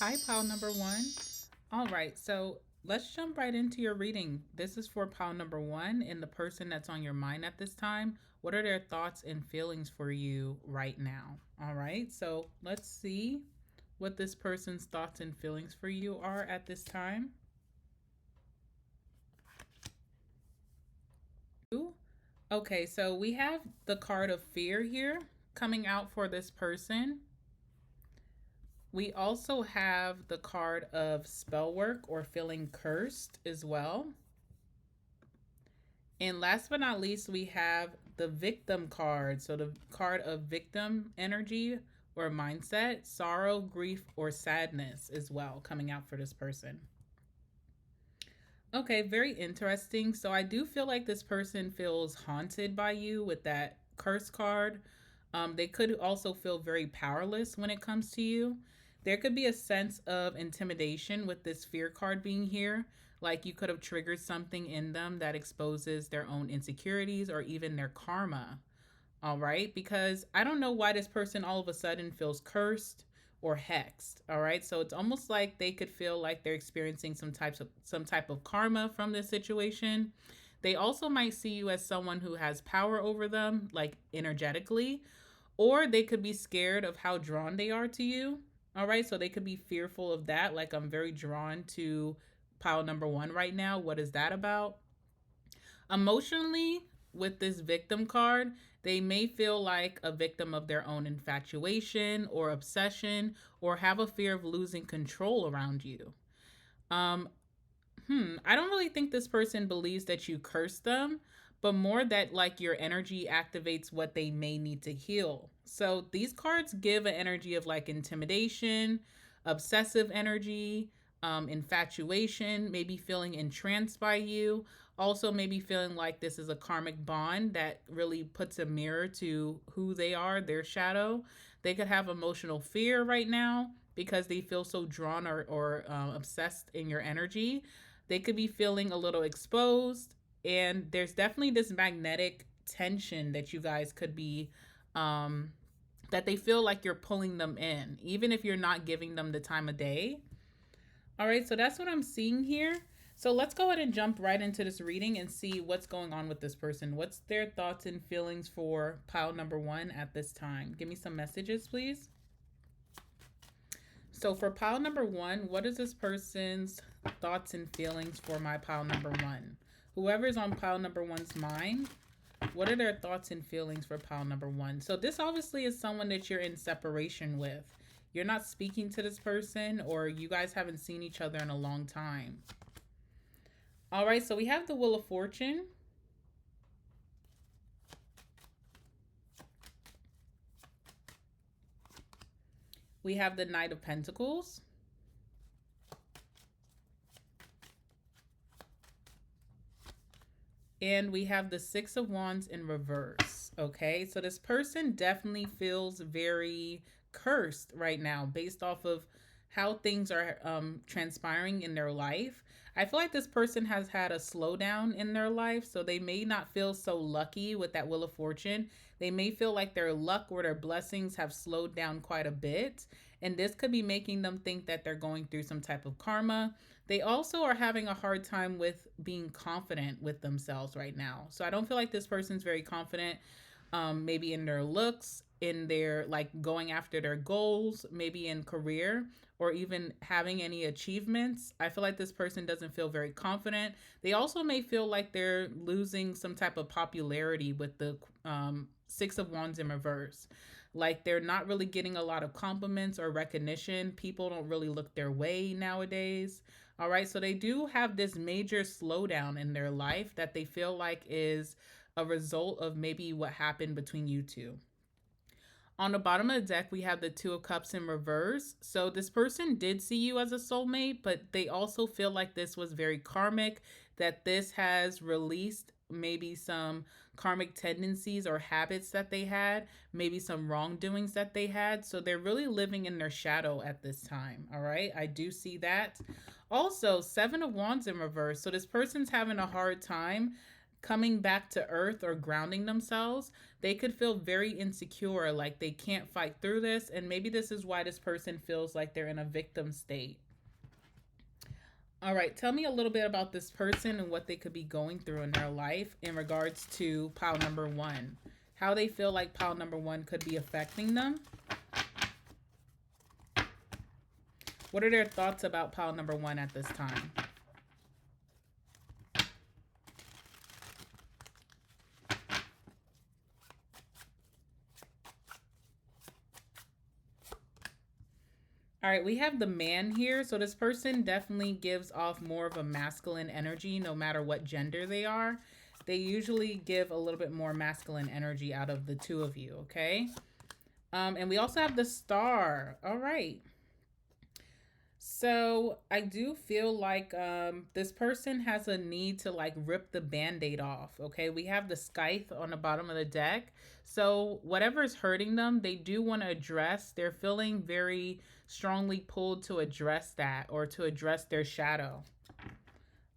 Hi, pile number one. All right, so let's jump right into your reading. This is for pile number one and the person that's on your mind at this time. What are their thoughts and feelings for you right now? All right, so let's see what this person's thoughts and feelings for you are at this time. Okay, so we have the card of fear here coming out for this person. We also have the card of spell work or feeling cursed as well. And last but not least, we have the victim card. So the card of victim energy or mindset, sorrow, grief, or sadness as well coming out for this person. Okay, very interesting. So I do feel like this person feels haunted by you with that curse card. They could also feel very powerless when it comes to you. There could be a sense of intimidation with this fear card being here. Like you could have triggered something in them that exposes their own insecurities or even their karma. All right. Because I don't know why this person all of a sudden feels cursed or hexed. All right. So it's almost like they could feel like they're experiencing some type of karma from this situation. They also might see you as someone who has power over them, like energetically, or they could be scared of how drawn they are to you. All right, so they could be fearful of that. Like, I'm very drawn to pile number one right now. What is that about? Emotionally, with this victim card, they may feel like a victim of their own infatuation or obsession, or have a fear of losing control around you. Um, I don't really think this person believes that you curse them, but more that like your energy activates what they may need to heal. So these cards give an energy of like intimidation, obsessive energy, infatuation, maybe feeling entranced by you. Also, maybe feeling like this is a karmic bond that really puts a mirror to who they are, their shadow. They could have emotional fear right now because they feel so drawn or obsessed in your energy. They could be feeling a little exposed, and there's definitely this magnetic tension that you guys could be um that they feel like you're pulling them in even if you're not giving them the time of day. All right, so that's what I'm seeing here. So let's go ahead and jump right into this reading and see what's going on with this person. What's their thoughts and feelings for pile number one at this time? Give me some messages, please. So for pile number one, what is this person's thoughts and feelings for my pile number one? Whoever's on pile number one's mind, what are their thoughts and feelings for pile number one? So this obviously is someone that you're in separation with. You're not speaking to this person, or you guys haven't seen each other in a long time. All right, so we have the Wheel of Fortune. We have the Knight of Pentacles. And we have the Six of Wands in reverse. Okay, so this person definitely feels very cursed right now based off of how things are transpiring in their life. I feel like this person has had a slowdown in their life, so they may not feel so lucky with that Wheel of Fortune. They may feel like their luck or their blessings have slowed down quite a bit, and this could be making them think that they're going through some type of karma. They also are having a hard time with being confident with themselves right now. So I don't feel like this person's very confident, maybe in their looks, in their like going after their goals, maybe in career, or even having any achievements. I feel like this person doesn't feel very confident. They also may feel like they're losing some type of popularity with the Six of Wands in reverse. Like they're not really getting a lot of compliments or recognition. People don't really look their way nowadays. All right, so they do have this major slowdown in their life that they feel like is a result of maybe what happened between you two. On the bottom of the deck, we have the Two of Cups in reverse. So this person did see you as a soulmate, but they also feel like this was very karmic, that this has released maybe some karmic tendencies or habits that they had, maybe some wrongdoings that they had. So they're really living in their shadow at this time. All right, I do see that. Also, Seven of Wands in reverse. So this person's having a hard time coming back to earth or grounding themselves, they could feel very insecure, like they can't fight through this. And maybe this is why this person feels like they're in a victim state. All right, tell me a little bit about this person and what they could be going through in their life in regards to pile number one. How they feel like pile number one could be affecting them. What are their thoughts about pile number one at this time? All right, we have the man here. So this person definitely gives off more of a masculine energy no matter what gender they are. They usually give a little bit more masculine energy out of the two of you, okay? And we also have the star. All right. So I do feel like this person has a need to like rip the band-aid off. Okay, we have the scythe on the bottom of the deck. So whatever is hurting them, they do want to address. They're feeling very strongly pulled to address that or to address their shadow.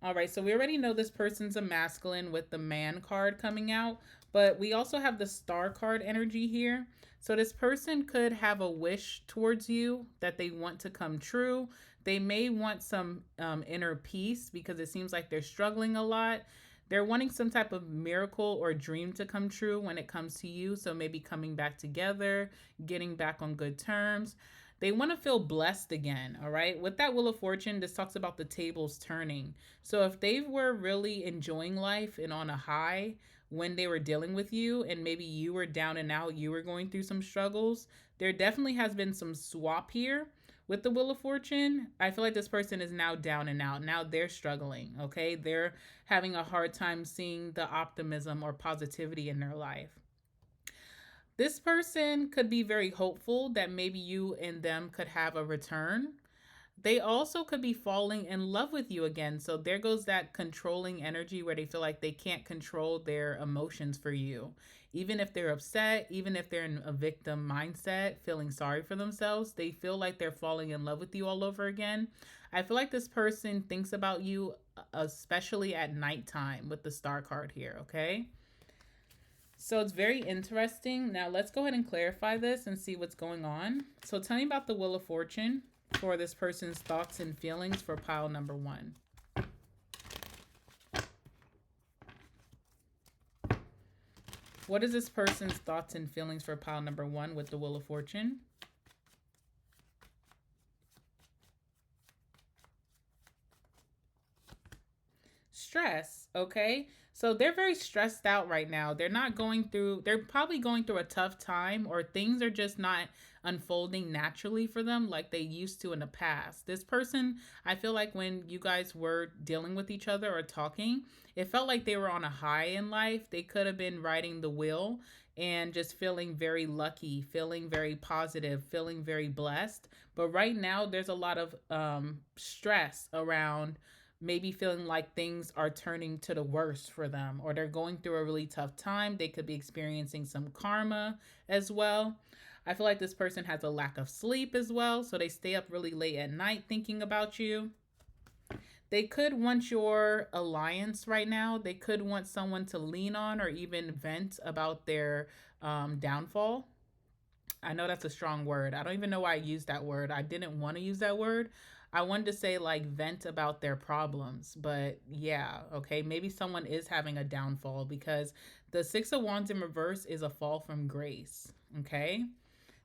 All right, so we already know this person's a masculine with the man card coming out, but we also have the star card energy here. So this person could have a wish towards you that they want to come true. They may want some inner peace because it seems like they're struggling a lot. They're wanting some type of miracle or dream to come true when it comes to you. So maybe coming back together, getting back on good terms. They want to feel blessed again, all right? With that Wheel of Fortune, this talks about the tables turning. So if they were really enjoying life and on a high when they were dealing with you and maybe you were down and out, you were going through some struggles, there definitely has been some swap here. With the Wheel of Fortune, I feel like this person is now down and out. Now they're struggling, okay? They're having a hard time seeing the optimism or positivity in their life. This person could be very hopeful that maybe you and them could have a return. They also could be falling in love with you again. So there goes that controlling energy where they feel like they can't control their emotions for you. Even if they're upset, even if they're in a victim mindset, feeling sorry for themselves, they feel like they're falling in love with you all over again. I feel like this person thinks about you, especially at nighttime with the star card here, okay? So it's very interesting. Now let's go ahead and clarify this and see what's going on. So tell me about the Wheel of Fortune for this person's thoughts and feelings for pile number one. What is this person's thoughts and feelings for pile number one with the Wheel of Fortune? Stress, okay? So they're very stressed out right now. They're probably going through a tough time, or things are just not unfolding naturally for them like they used to in the past. This person, I feel like when you guys were dealing with each other or talking, it felt like they were on a high in life. They could have been riding the wheel and just feeling very lucky, feeling very positive, feeling very blessed. But right now, there's a lot of stress around maybe feeling like things are turning to the worst for them, or they're going through a really tough time. They could be experiencing some karma as well. I feel like this person has a lack of sleep as well, so they stay up really late at night thinking about you. They could want your alliance right now. They could want someone to lean on or even vent about their downfall. I know that's a strong word. I don't even know why I used that word. I didn't want to use that word. I wanted to say like vent about their problems, but yeah, okay, maybe someone is having a downfall because the Six of Wands in reverse is a fall from grace, okay?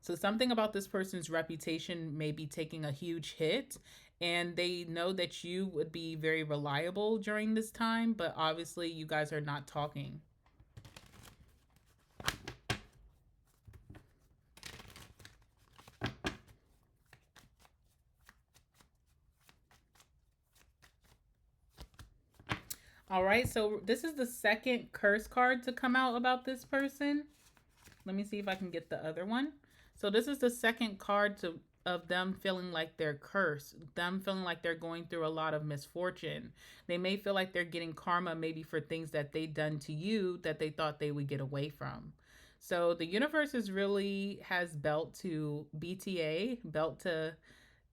So something about this person's reputation may be taking a huge hit, and they know that you would be very reliable during this time, but obviously you guys are not talking. All right, so this is the second curse card to come out about this person. Let me see if I can get the other one. So this is the second card of them feeling like they're cursed, them feeling like they're going through a lot of misfortune. They may feel like they're getting karma maybe for things that they done to you that they thought they would get away from. So the universe is really has belt to BTA, belt to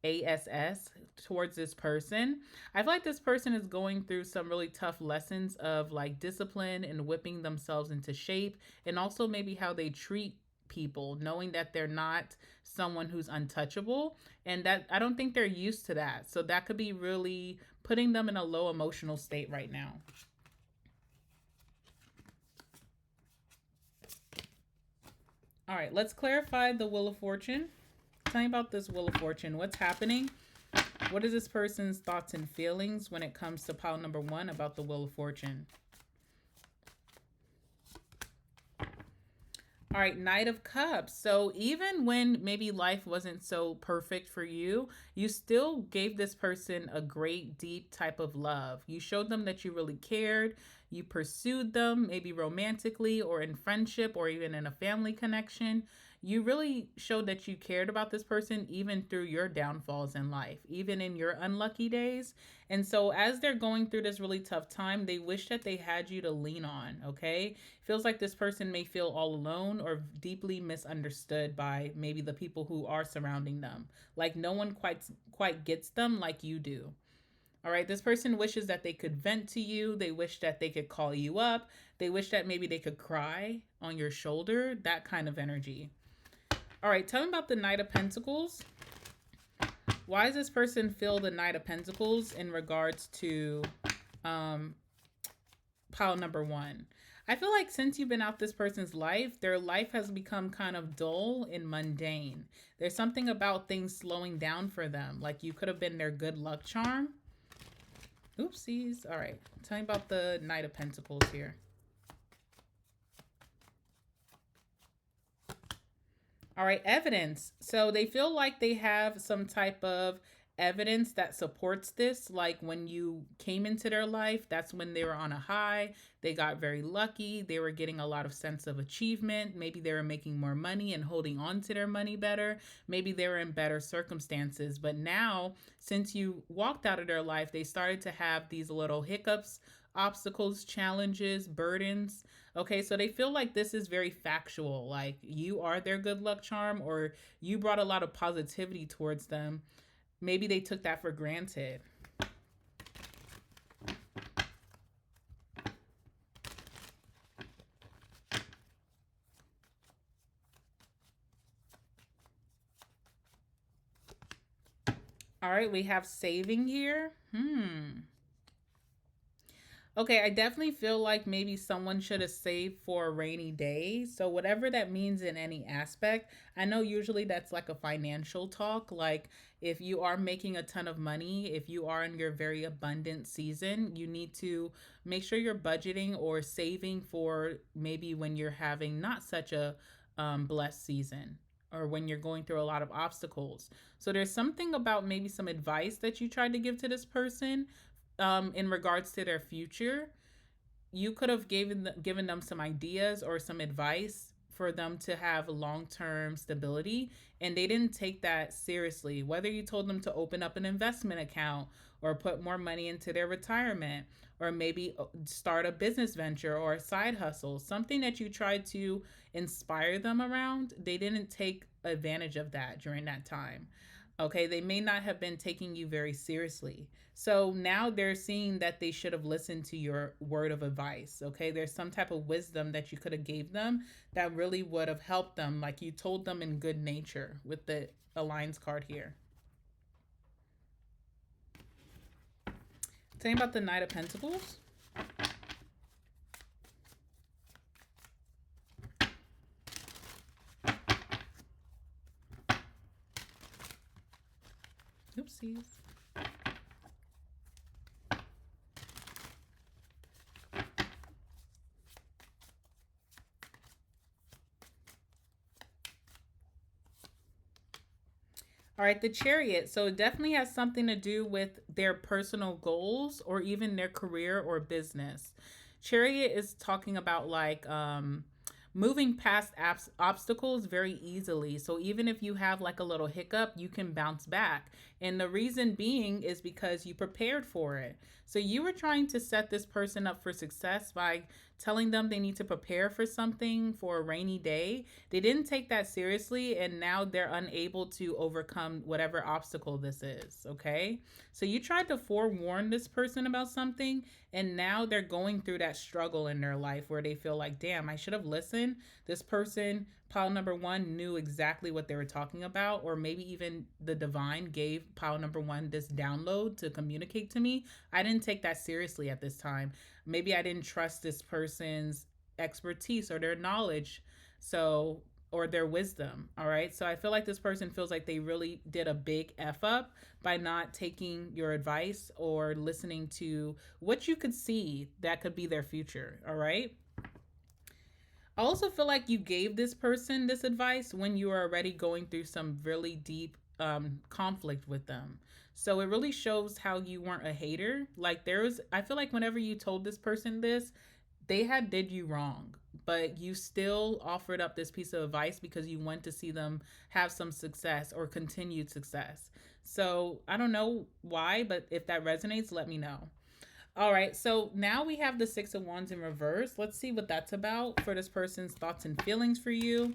ASS towards this person. I feel like this person is going through some really tough lessons of like discipline and whipping themselves into shape, and also maybe how they treat people, knowing that they're not someone who's untouchable, and that I don't think they're used to that. So that could be really putting them in a low emotional state right now. All right, let's clarify the Wheel of Fortune. Tell me about this Wheel of Fortune. What's happening? What is this person's thoughts and feelings when it comes to pile number 1 about the Wheel of Fortune? All right, Knight of Cups. So even when maybe life wasn't so perfect for you, you still gave this person a great, deep type of love. You showed them that you really cared. You pursued them, maybe romantically or in friendship or even in a family connection. You really showed that you cared about this person even through your downfalls in life, even in your unlucky days. And so as they're going through this really tough time, they wish that they had you to lean on, okay? Feels like this person may feel all alone or deeply misunderstood by maybe the people who are surrounding them. Like no one quite gets them like you do. All right, this person wishes that they could vent to you. They wish that they could call you up. They wish that maybe they could cry on your shoulder, that kind of energy. All right, tell me about the Knight of Pentacles. Why does this person feel the Knight of Pentacles in regards to pile number 1? I feel like since you've been out this person's life, their life has become kind of dull and mundane. There's something about things slowing down for them. Like you could have been their good luck charm. Oopsies. All right. Tell me about the Knight of Pentacles here. All right, evidence. So they feel like they have some type of evidence that supports this. Like when you came into their life, that's when they were on a high. They got very lucky. They were getting a lot of sense of achievement. Maybe they were making more money and holding on to their money better. Maybe they were in better circumstances. But now, since you walked out of their life, they started to have these little hiccups, obstacles, challenges, burdens. Okay, so they feel like this is very factual. Like you are their good luck charm, or you brought a lot of positivity towards them. Maybe they took that for granted. All right, we have saving here. Okay, I definitely feel like maybe someone should have saved for a rainy day. So whatever that means in any aspect, I know usually that's like a financial talk. Like if you are making a ton of money, if you are in your very abundant season, you need to make sure you're budgeting or saving for maybe when you're having not such a blessed season, or when you're going through a lot of obstacles. So there's something about maybe some advice that you tried to give to this person in regards to their future. You could have given them some ideas or some advice for them to have long-term stability, and they didn't take that seriously. Whether you told them to open up an investment account or put more money into their retirement, or maybe start a business venture or a side hustle, something that you tried to inspire them around, they didn't take advantage of that during that time. Okay, they may not have been taking you very seriously. So now they're seeing that they should have listened to your word of advice. Okay, there's some type of wisdom that you could have gave them that really would have helped them, like you told them in good nature with the Alliance card here. Tell me about the Knight of Pentacles. Oopsies. All right, the Chariot. So it definitely has something to do with their personal goals or even their career or business. Chariot is talking about like moving past obstacles very easily. So even if you have like a little hiccup, you can bounce back. And the reason being is because you prepared for it. So you were trying to set this person up for success by telling them they need to prepare for something for a rainy day. They didn't take that seriously, and now they're unable to overcome whatever obstacle this is, okay? So you tried to forewarn this person about something, and now they're going through that struggle in their life where they feel like, damn, I should have listened. This person, pile number one, knew exactly what they were talking about, or maybe even the divine gave pile number one this download to communicate to me. I didn't take that seriously at this time. Maybe I didn't trust this person's expertise or their knowledge. So, or their wisdom. All right. So I feel like this person feels like they really did a big F up by not taking your advice or listening to what you could see that could be their future. All right. I also feel like you gave this person this advice when you were already going through some really deep conflict with them. So it really shows how you weren't a hater. Like I feel like whenever you told this person this, they had did you wrong, but you still offered up this piece of advice because you want to see them have some success or continued success. So I don't know why, but if that resonates, let me know. All right, so now we have the Six of Wands in reverse. Let's see what that's about for this person's thoughts and feelings for you.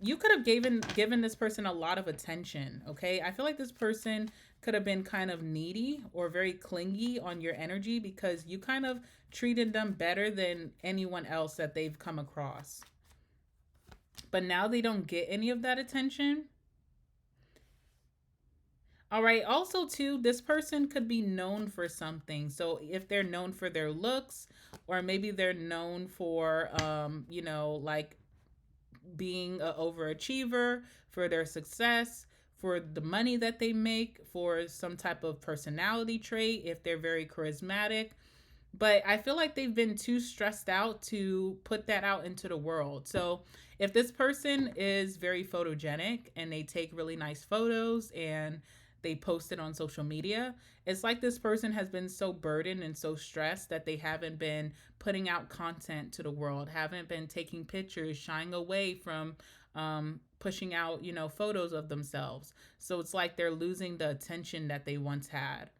You could have given this person a lot of attention, okay? I feel like this person could have been kind of needy or very clingy on your energy because you kind of treated them better than anyone else that they've come across. But now they don't get any of that attention. All right. Also, too, this person could be known for something. So if they're known for their looks, or maybe they're known for, like being an overachiever, for their success, for the money that they make, for some type of personality trait, if they're very charismatic. But I feel like they've been too stressed out to put that out into the world. So if this person is very photogenic and they take really nice photos and they post it on social media, it's like this person has been so burdened and so stressed that they haven't been putting out content to the world, haven't been taking pictures, shying away from pushing out, photos of themselves. So it's like they're losing the attention that they once had.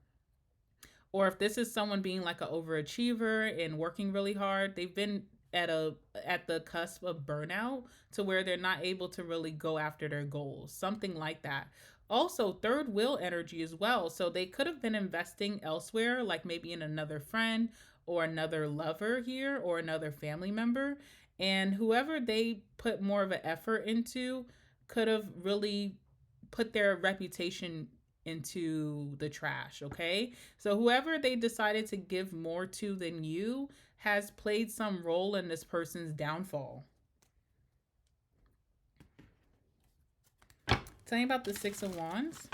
Or if this is someone being like an overachiever and working really hard, they've been at the cusp of burnout to where they're not able to really go after their goals, something like that. Also, third wheel energy as well. So they could have been investing elsewhere, like maybe in another friend or another lover here or another family member. And whoever they put more of an effort into could have really put their reputation into the trash, okay? So whoever they decided to give more to than you has played some role in this person's downfall. Tell me about the Six of Wands.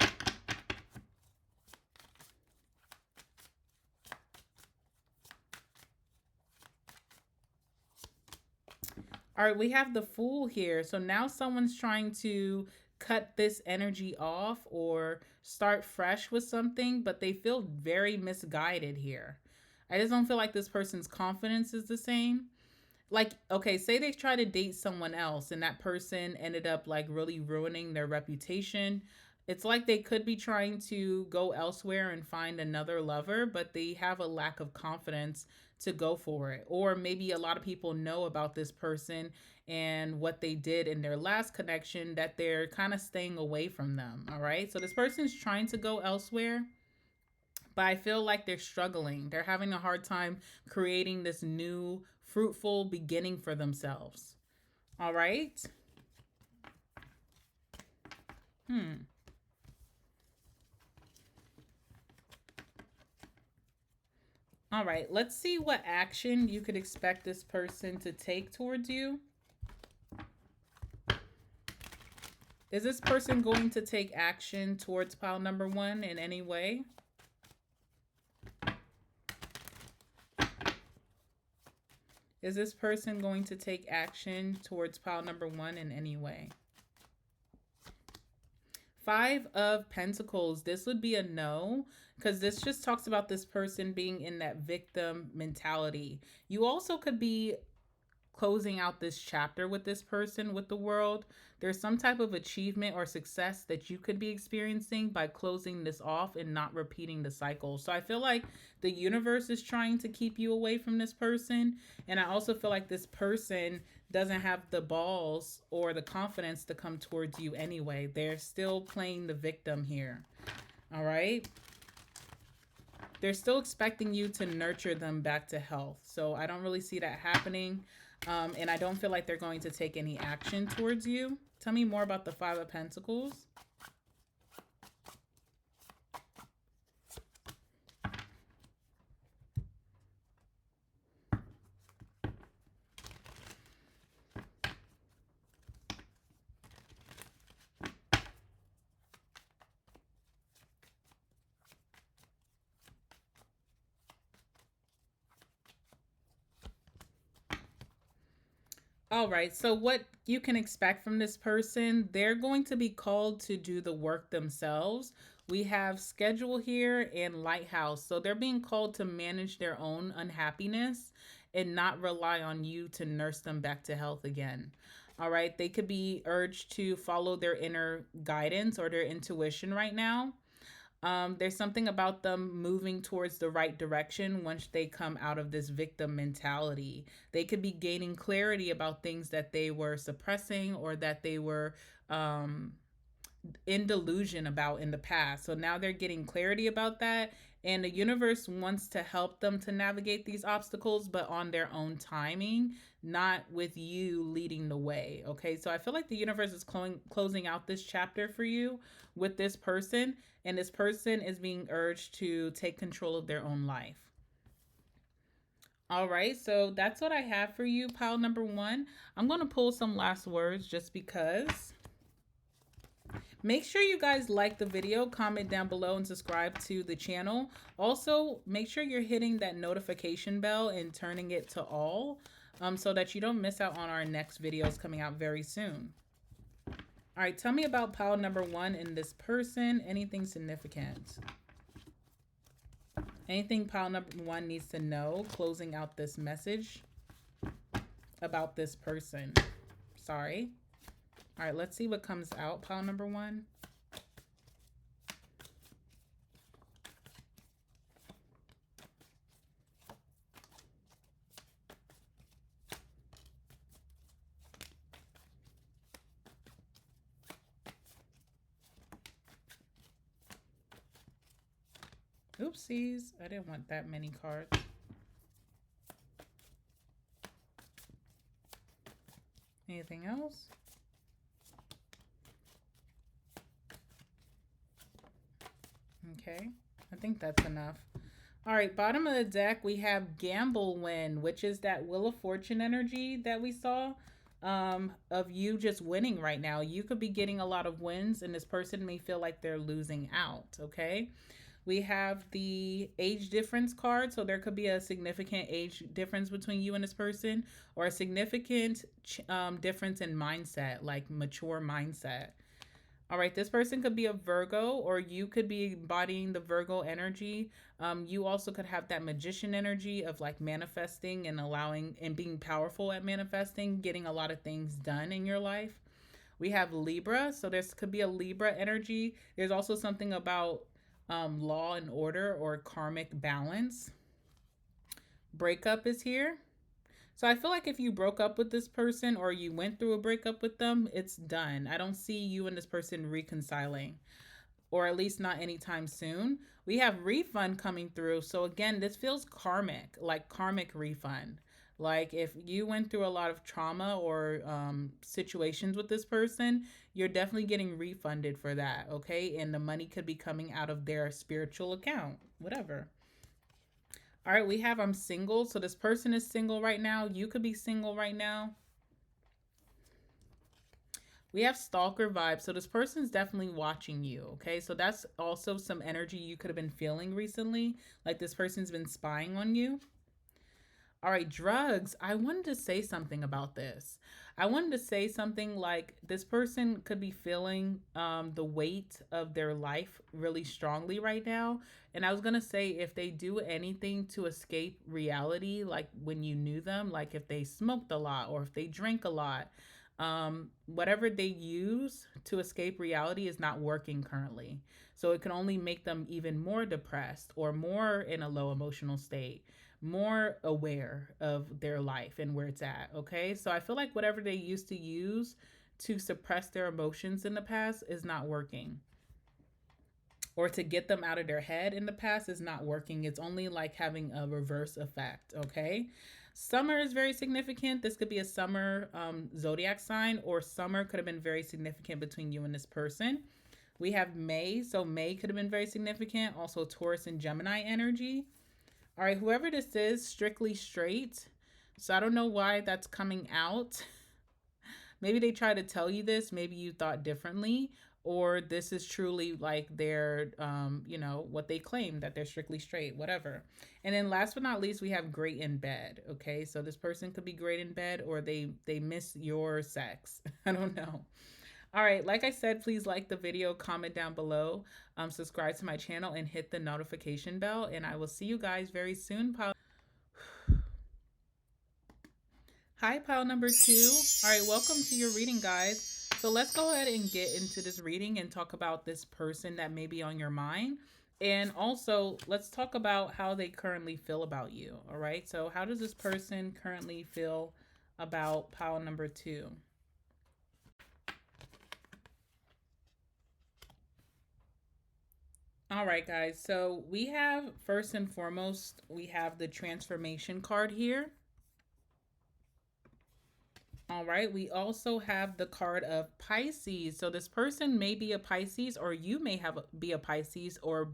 All right, we have the Fool here. So now someone's trying to cut this energy off or start fresh with something, but they feel very misguided here. I just don't feel like this person's confidence is the same. Like, okay, say they try to date someone else and that person ended up like really ruining their reputation. It's like they could be trying to go elsewhere and find another lover, but they have a lack of confidence to go for it. Or maybe a lot of people know about this person and what they did in their last connection that they're kind of staying away from them. All right. So this person's trying to go elsewhere, but I feel like they're struggling. They're having a hard time creating this new fruitful beginning for themselves. All right. All right, let's see what action you could expect this person to take towards you. Is this person going to take action towards pile number one in any way? Is this person going to take action towards pile number one in any way? Five of Pentacles, this would be a no, because this just talks about this person being in that victim mentality. You also could be closing out this chapter with this person, with the world. There's some type of achievement or success that you could be experiencing by closing this off and not repeating the cycle. So I feel like the universe is trying to keep you away from this person. And I also feel like this person doesn't have the balls or the confidence to come towards you anyway. They're still playing the victim here. All right. They're still expecting you to nurture them back to health. So I don't really see that happening. And I don't feel like they're going to take any action towards you. Tell me more about the Five of Pentacles. All right, so what you can expect from this person, they're going to be called to do the work themselves. We have schedule here and lighthouse. So they're being called to manage their own unhappiness and not rely on you to nurse them back to health again. All right, they could be urged to follow their inner guidance or their intuition right now. There's something about them moving towards the right direction once they come out of this victim mentality. They could be gaining clarity about things that they were suppressing or that they were in delusion about in the past. So now they're getting clarity about that. And the universe wants to help them to navigate these obstacles, but on their own timing, not with you leading the way. Okay. So I feel like the universe is closing out this chapter for you with this person. And this person is being urged to take control of their own life. All right. So that's what I have for you, pile number one. I'm going to pull some last words just because. Make sure you guys like the video, comment down below, and subscribe to the channel. Also, make sure you're hitting that notification bell and turning it to all so that you don't miss out on our next videos coming out very soon. All right, tell me about pile number one in this person. Anything significant? Anything pile number one needs to know, closing out this message about this person. Sorry. All right, let's see what comes out, pile number one. Oopsies, I didn't want that many cards. Anything else? Okay, I think that's enough. All right, bottom of the deck, we have Gamble Win, which is that Wheel of Fortune energy that we saw of you just winning right now. You could be getting a lot of wins, and this person may feel like they're losing out, okay? We have the age difference card, so there could be a significant age difference between you and this person, or a significant difference in mindset, like mature mindset. All right, this person could be a Virgo, or you could be embodying the Virgo energy. You also could have that magician energy of like manifesting and allowing and being powerful at manifesting, getting a lot of things done in your life. We have Libra, so this could be a Libra energy. There's also something about law and order or karmic balance. Breakup is here. So I feel like if you broke up with this person or you went through a breakup with them, it's done. I don't see you and this person reconciling, or at least not anytime soon. We have refund coming through. So again, this feels karmic, like karmic refund. Like if you went through a lot of trauma or situations with this person, you're definitely getting refunded for that, okay? And the money could be coming out of their spiritual account, whatever. All right, we have I'm single. So this person is single right now. You could be single right now. We have stalker vibes. So this person's definitely watching you, okay? So that's also some energy you could have been feeling recently. Like this person's been spying on you. All right, drugs. I wanted to say something about this. I wanted to say something like this person could be feeling the weight of their life really strongly right now. And I was going to say if they do anything to escape reality, like when you knew them, like if they smoked a lot or if they drank a lot, whatever they use to escape reality is not working currently. So it can only make them even more depressed or more in a low emotional state, more aware of their life and where it's at. Okay. So I feel like whatever they used to use to suppress their emotions in the past is not working, or to get them out of their head in the past is not working. It's only like having a reverse effect. Okay. Summer is very significant. This could be a summer zodiac sign, or summer could have been very significant between you and this person. We have May. So May could have been very significant. Also, Taurus and Gemini energy. All right, whoever this is, strictly straight. So I don't know why that's coming out. Maybe they tried to tell you this. Maybe you thought differently. Or this is truly like their, what they claim, that they're strictly straight, whatever. And then last but not least, we have great in bed. Okay, so this person could be great in bed, or they miss your sex. I don't know. All right, like I said, please like the video, comment down below, subscribe to my channel, and hit the notification bell. And I will see you guys very soon. Hi, pile number 2. All right, welcome to your reading, guys. So let's go ahead and get into this reading and talk about this person that may be on your mind. And also, let's talk about how they currently feel about you. All right, so how does this person currently feel about pile number 2? All right, guys. So we have, first and foremost, we have the transformation card here. All right. We also have the card of Pisces. So this person may be a Pisces, or you may be a Pisces, or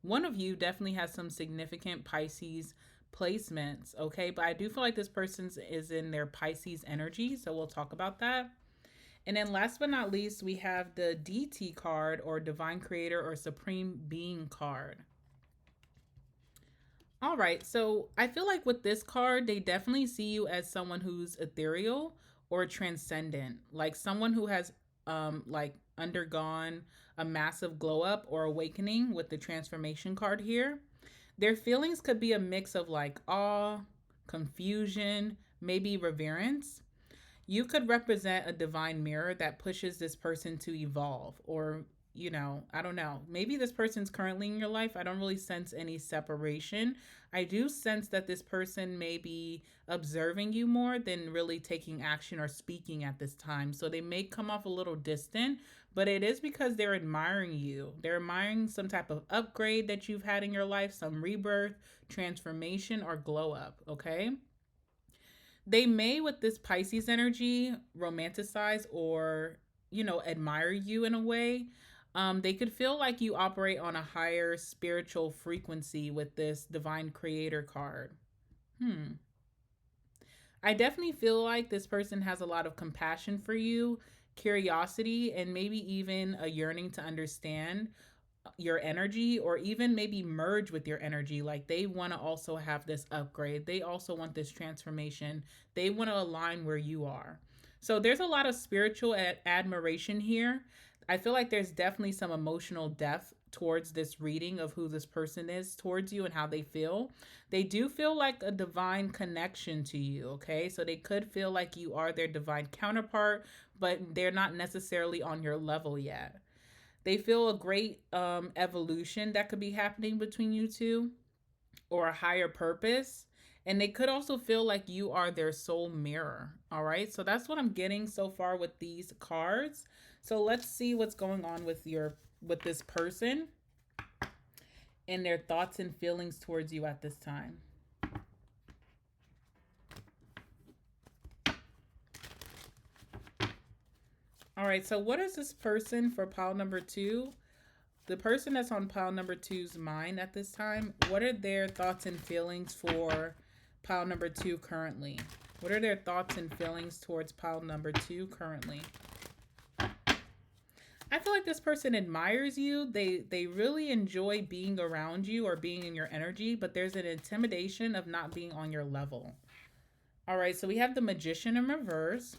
one of you definitely has some significant Pisces placements. Okay. But I do feel like this person is in their Pisces energy. So we'll talk about that. And then last but not least, we have the DT card, or Divine Creator or Supreme Being card. All right, so I feel like with this card, they definitely see you as someone who's ethereal or transcendent, like someone who has like undergone a massive glow up or awakening with the transformation card here. Their feelings could be a mix of like awe, confusion, maybe reverence. You could represent a divine mirror that pushes this person to evolve, or, I don't know. Maybe this person's currently in your life. I don't really sense any separation. I do sense that this person may be observing you more than really taking action or speaking at this time. So they may come off a little distant, but it is because they're admiring you. They're admiring some type of upgrade that you've had in your life, some rebirth, transformation, or glow up, okay? They may, with this Pisces energy, romanticize or, admire you in a way. They could feel like you operate on a higher spiritual frequency with this Divine Creator card. I definitely feel like this person has a lot of compassion for you, curiosity, and maybe even a yearning to understand your energy, or even maybe merge with your energy. Like they want to also have this upgrade. They also want this transformation. They want to align where you are. So there's a lot of spiritual admiration here. I feel like there's definitely some emotional depth towards this reading of who this person is towards you and how they feel. They do feel like a divine connection to you, okay? So they could feel like you are their divine counterpart, but they're not necessarily on your level yet. They feel a great evolution that could be happening between you two, or a higher purpose. And they could also feel like you are their soul mirror. All right. So that's what I'm getting so far with these cards. So let's see what's going on with this person and their thoughts and feelings towards you at this time. All right, so what is this person for pile number 2? The person that's on pile number 2's mind at this time, what are their thoughts and feelings for pile number 2 currently? What are their thoughts and feelings towards pile number 2 currently? I feel like this person admires you. They really enjoy being around you or being in your energy, but there's an intimidation of not being on your level. All right, so we have the Magician in reverse,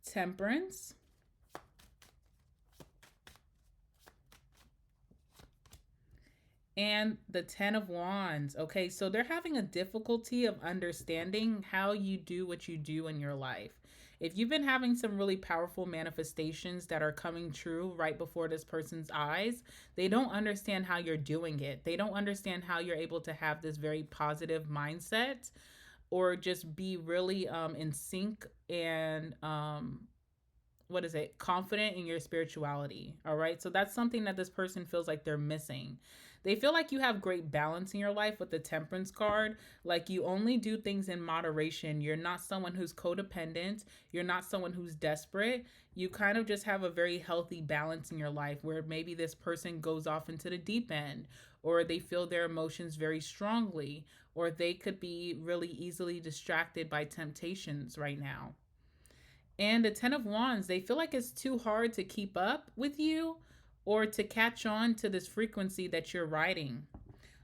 Temperance, and the Ten of Wands. Okay, so they're having a difficulty of understanding how you do what you do in your life. If you've been having some really powerful manifestations that are coming true right before this person's eyes, they don't understand how you're doing it. They don't understand how you're able to have this very positive mindset or just be really in sync and what is it, confident in your spirituality. All right, so that's something that this person feels like they're missing. They feel like you have great balance in your life with the Temperance card. Like you only do things in moderation. You're not someone who's codependent. You're not someone who's desperate. You kind of just have a very healthy balance in your life where maybe this person goes off into the deep end, or they feel their emotions very strongly, or they could be really easily distracted by temptations right now. And the Ten of Wands, they feel like it's too hard to keep up with you or to catch on to this frequency that you're riding.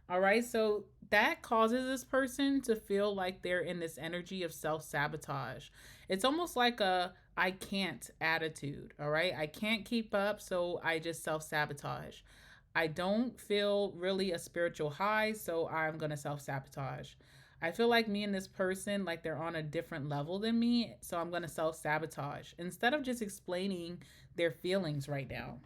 All right, so that causes this person to feel like they're in this energy of self sabotage. It's almost like a I can't attitude. All right, I can't keep up, so I just self sabotage. I don't feel really a spiritual high, so I'm going to self sabotage. I feel like me and this person, like they're on a different level than me, so I'm going to self sabotage instead of just explaining their feelings right now.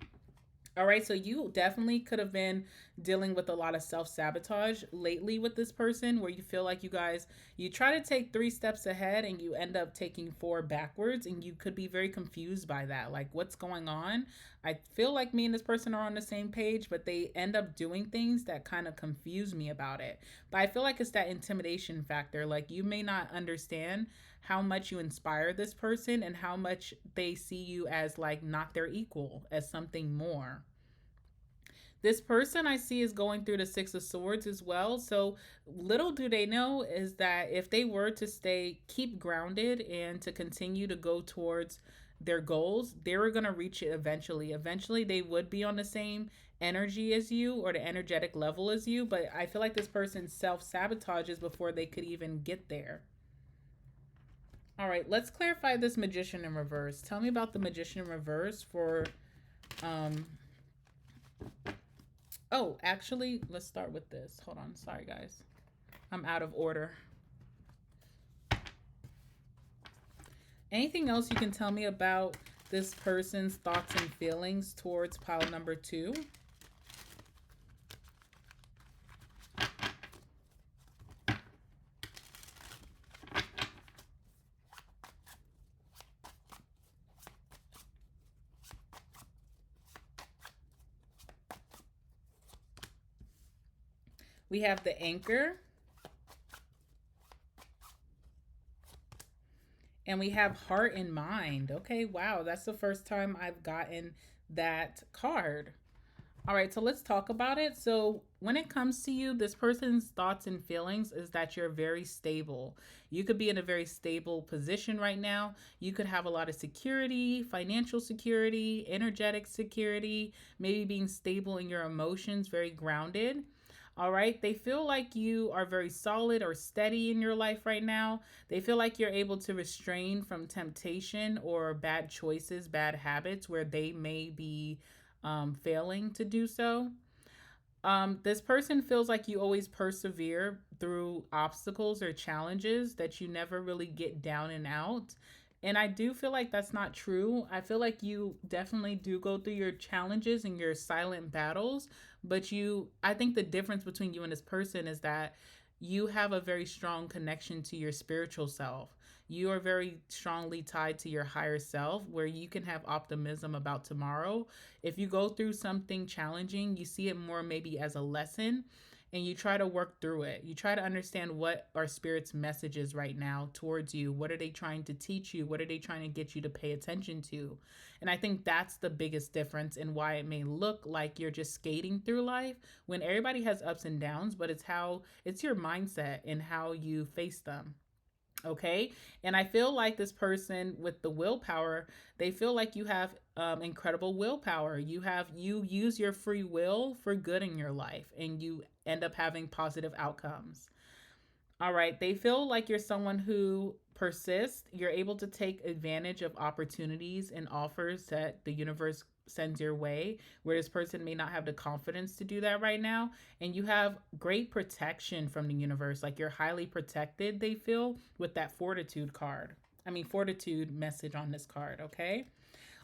All right, so you definitely could have been dealing with a lot of self sabotage lately with this person where you feel like you try to take three steps ahead and you end up taking four backwards, and you could be very confused by that. Like, what's going on? I feel like me and this person are on the same page, but they end up doing things that kind of confuse me about it. But I feel like it's that intimidation factor. Like, you may not understand how much you inspire this person and how much they see you as like not their equal, as something more. This person I see is going through the Six of Swords as well. So little do they know is that if they were to keep grounded and to continue to go towards their goals, they were going to reach it eventually. Eventually, they would be on the same energy as you or the energetic level as you. But I feel like this person self sabotages before they could even get there. All right, let's clarify this Magician in reverse. Tell me about the Magician in reverse for um oh, actually, let's start with this. Hold on. Sorry, guys. I'm out of order. Anything else you can tell me about this person's thoughts and feelings towards pile number two? We have the Anchor. And we have Heart and Mind. Okay, wow, that's the first time I've gotten that card. All right, so let's talk about it. So, when it comes to you, this person's thoughts and feelings is that you're very stable. You could be in a very stable position right now. You could have a lot of security, financial security, energetic security, maybe being stable in your emotions, very grounded. All right. They feel like you are very solid or steady in your life right now. They feel like you're able to restrain from temptation or bad choices, bad habits where they may be failing to do so. This person feels like you always persevere through obstacles or challenges, that you never really get down and out. And I do feel like that's not true. I feel like you definitely do go through your challenges and your silent battles, but I think the difference between you and this person is that you have a very strong connection to your spiritual self. You are very strongly tied to your higher self, where you can have optimism about tomorrow. If you go through something challenging, you see it more maybe as a lesson, and you try to work through it. You try to understand what are spirit's messages right now towards you. What are they trying to teach you? What are they trying to get you to pay attention to? And I think that's the biggest difference in why it may look like you're just skating through life when everybody has ups and downs, but it's your mindset and how you face them. Okay. And I feel like this person with the willpower, they feel like you have incredible willpower. You use your free will for good in your life, and you end up having positive outcomes. All right. They feel like you're someone who persists. You're able to take advantage of opportunities and offers that the universe sends your way, where this person may not have the confidence to do that right now. And you have great protection from the universe. Like you're highly protected, they feel, with that fortitude card. I mean, fortitude message on this card. Okay.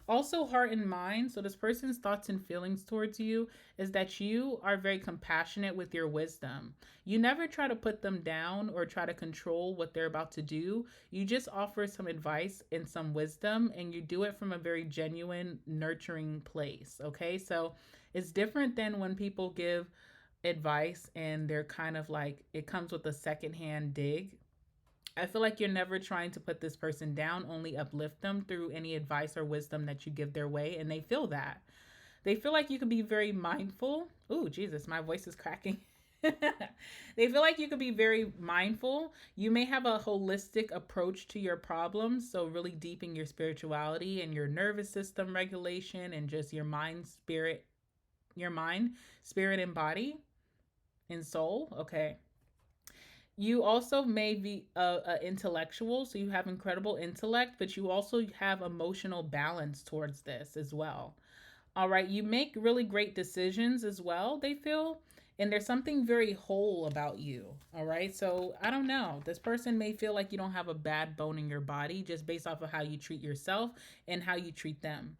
Also, heart and mind. So, this person's thoughts and feelings towards you is that you are very compassionate with your wisdom. You never try to put them down or try to control what they're about to do. You just offer some advice and some wisdom, and you do it from a very genuine, nurturing place. Okay. So, it's different than when people give advice and they're kind of like it comes with a secondhand dig. I feel like you're never trying to put this person down, only uplift them through any advice or wisdom that you give their way, and they feel that. They feel like you could be very mindful. Ooh, Jesus, my voice is cracking. They feel like you could be very mindful. You may have a holistic approach to your problems, so really deep in your spirituality and your nervous system regulation and just your mind, spirit and body and soul. Okay. You also may be a intellectual, so you have incredible intellect, but you also have emotional balance towards this as well. All right, you make really great decisions as well, they feel, and there's something very whole about you. All right, so I don't know. This person may feel like you don't have a bad bone in your body just based off of how you treat yourself and how you treat them.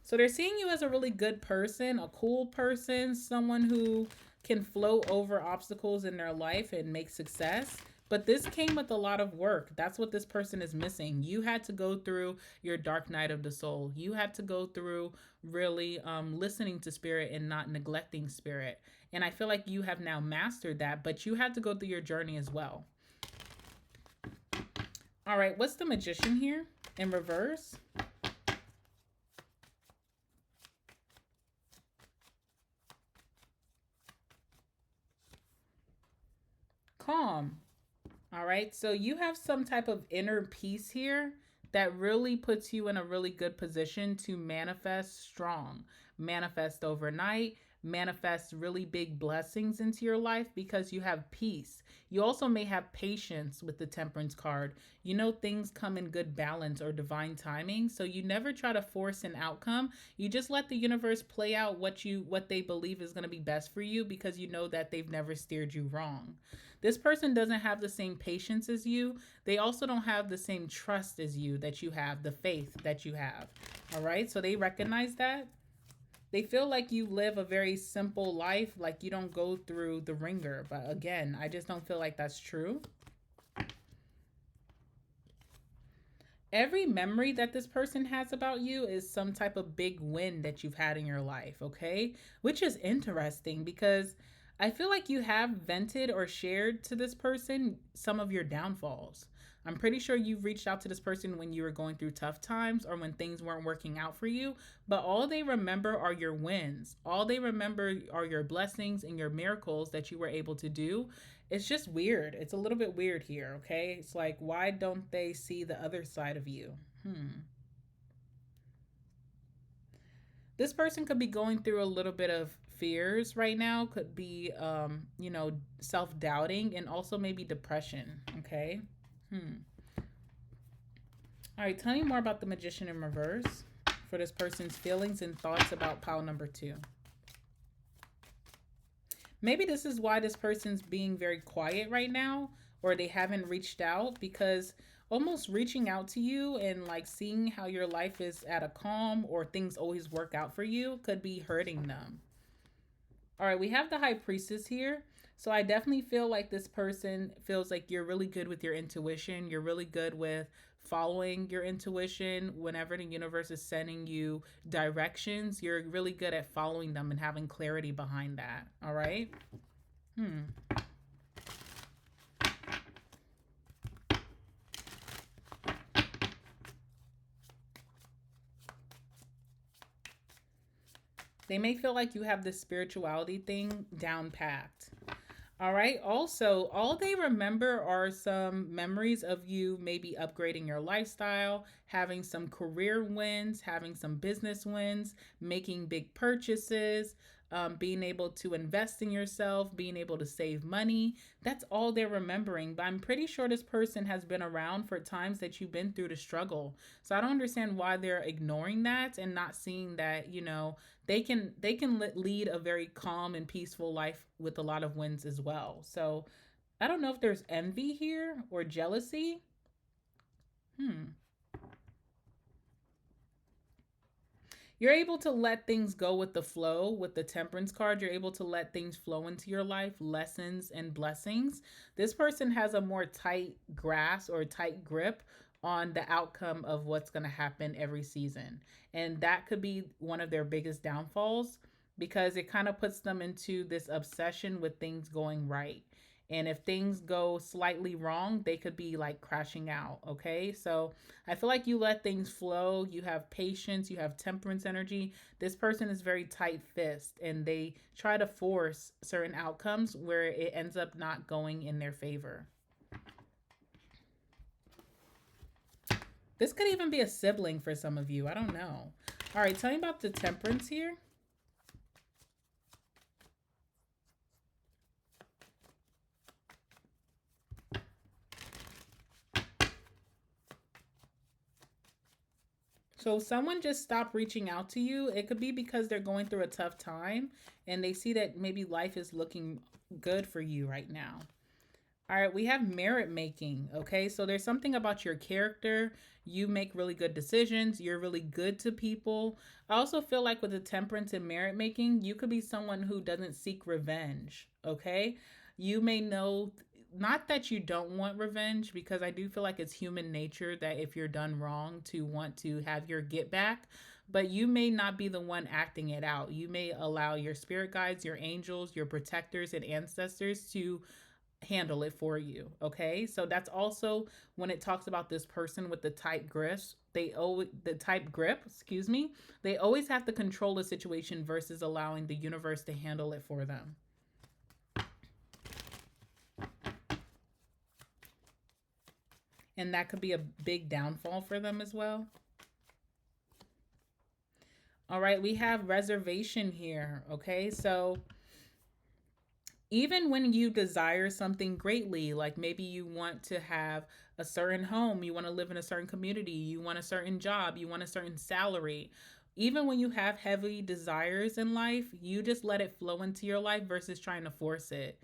So they're seeing you as a really good person, a cool person, someone who can float over obstacles in their life and make success. But this came with a lot of work. That's what this person is missing. You had to go through your dark night of the soul. You had to go through really listening to spirit and not neglecting spirit. And I feel like you have now mastered that, but you had to go through your journey as well. All right, what's the magician here in reverse? Calm. All right. So you have some type of inner peace here that really puts you in a really good position to manifest strong, manifest overnight, manifest really big blessings into your life because you have peace. You also may have patience with the temperance card. You know things come in good balance or divine timing, so you never try to force an outcome. You just let the universe play out what they believe is going to be best for you because you know that they've never steered you wrong. This person doesn't have the same patience as you. They also don't have the same trust as you that you have, the faith that you have. All right. So they recognize that. They feel like you live a very simple life, like you don't go through the ringer. But again, I just don't feel like that's true. Every memory that this person has about you is some type of big win that you've had in your life, okay? Which is interesting because I feel like you have vented or shared to this person some of your downfalls. I'm pretty sure you've reached out to this person when you were going through tough times or when things weren't working out for you, but all they remember are your wins. All they remember are your blessings and your miracles that you were able to do. It's just weird. It's a little bit weird here, okay? It's like, why don't they see the other side of you? This person could be going through a little bit of fears right now, could be, self doubting and also maybe depression, okay? Hmm. All right, tell me more about the magician in reverse for this person's feelings and thoughts about pile number two. Maybe this is why this person's being very quiet right now, or they haven't reached out because almost reaching out to you and like seeing how your life is at a calm or things always work out for you could be hurting them. All right, we have the high priestess here. So I definitely feel like this person feels like you're really good with your intuition. You're really good with following your intuition whenever the universe is sending you directions. You're really good at following them and having clarity behind that. All right. Hmm. They may feel like you have this spirituality thing down packed. All right. Also, all they remember are some memories of you maybe upgrading your lifestyle, having some career wins, having some business wins, making big purchases, being able to invest in yourself, being able to save money. That's all they're remembering. But I'm pretty sure this person has been around for times that you've been through the struggle. So I don't understand why they're ignoring that and not seeing that, they can lead a very calm and peaceful life with a lot of wins as well. So I don't know if there's envy here or jealousy. Hmm. You're able to let things go with the flow with the temperance card. You're able to let things flow into your life, lessons and blessings. This person has a more tight grasp or tight grip on the outcome of what's going to happen every season. And that could be one of their biggest downfalls because it kind of puts them into this obsession with things going right. And if things go slightly wrong, they could be like crashing out. Okay. So I feel like you let things flow. You have patience. You have temperance energy. This person is very tight fist and they try to force certain outcomes where it ends up not going in their favor. This could even be a sibling for some of you. I don't know. All right. Tell me about the temperance here. So if someone just stopped reaching out to you, it could be because they're going through a tough time and they see that maybe life is looking good for you right now. All right, we have merit making. Okay, so there's something about your character. You make really good decisions. You're really good to people. I also feel like with the temperance and merit making, you could be someone who doesn't seek revenge. Okay, you may know, not that you don't want revenge, because I do feel like it's human nature that if you're done wrong to want to have your get back, but you may not be the one acting it out. You may allow your spirit guides, your angels, your protectors, and ancestors to handle it for you. Okay, so that's also when it talks about this person with the tight grips. They always the tight grip, excuse me. They always have to control the situation versus allowing the universe to handle it for them. And that could be a big downfall for them as well. All right, we have reservation here. Okay, so even when you desire something greatly, like maybe you want to have a certain home, you want to live in a certain community, you want a certain job, you want a certain salary, even when you have heavy desires in life, you just let it flow into your life versus trying to force it.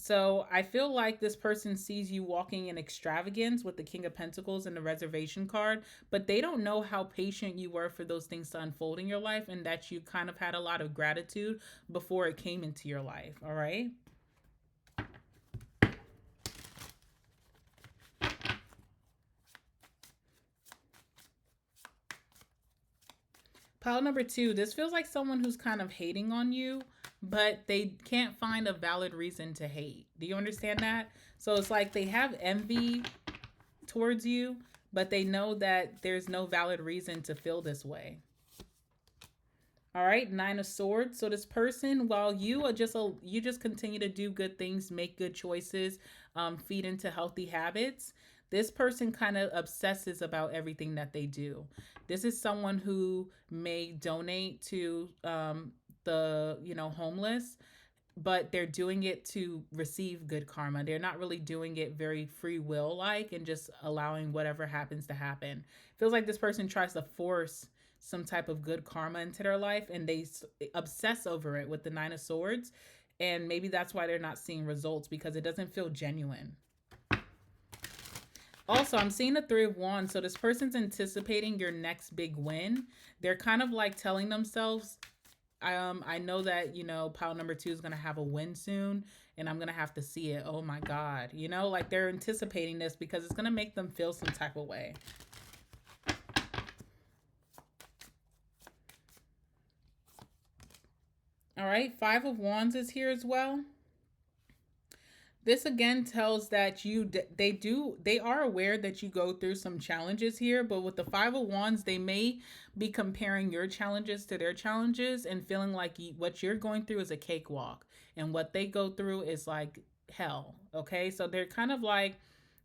So I feel like this person sees you walking in extravagance with the King of Pentacles and the reservation card, but they don't know how patient you were for those things to unfold in your life and that you kind of had a lot of gratitude before it came into your life. All right. Pile number two, this feels like someone who's kind of hating on you, but they can't find a valid reason to hate. Do you understand that? So it's like they have envy towards you, but they know that there's no valid reason to feel this way. All right, Nine of Swords. So this person, while you just continue to do good things, make good choices, feed into healthy habits. This person kind of obsesses about everything that they do. This is someone who may donate to the homeless, but they're doing it to receive good karma. They're not really doing it very free will like and just allowing whatever happens to happen. Feels like this person tries to force some type of good karma into their life and they obsess over it with the Nine of Swords. And maybe that's why they're not seeing results because it doesn't feel genuine. Also, I'm seeing the Three of Wands. So this person's anticipating your next big win. They're kind of like telling themselves, I know that, pile number two is going to have a win soon and I'm going to have to see it. Oh my God. Like they're anticipating this because it's going to make them feel some type of way. All right. Five of Wands is here as well. This again tells that they are aware that you go through some challenges here, but with the Five of Wands, they may be comparing your challenges to their challenges and feeling like what you're going through is a cakewalk. and what they go through is like hell. Okay, so they're kind of like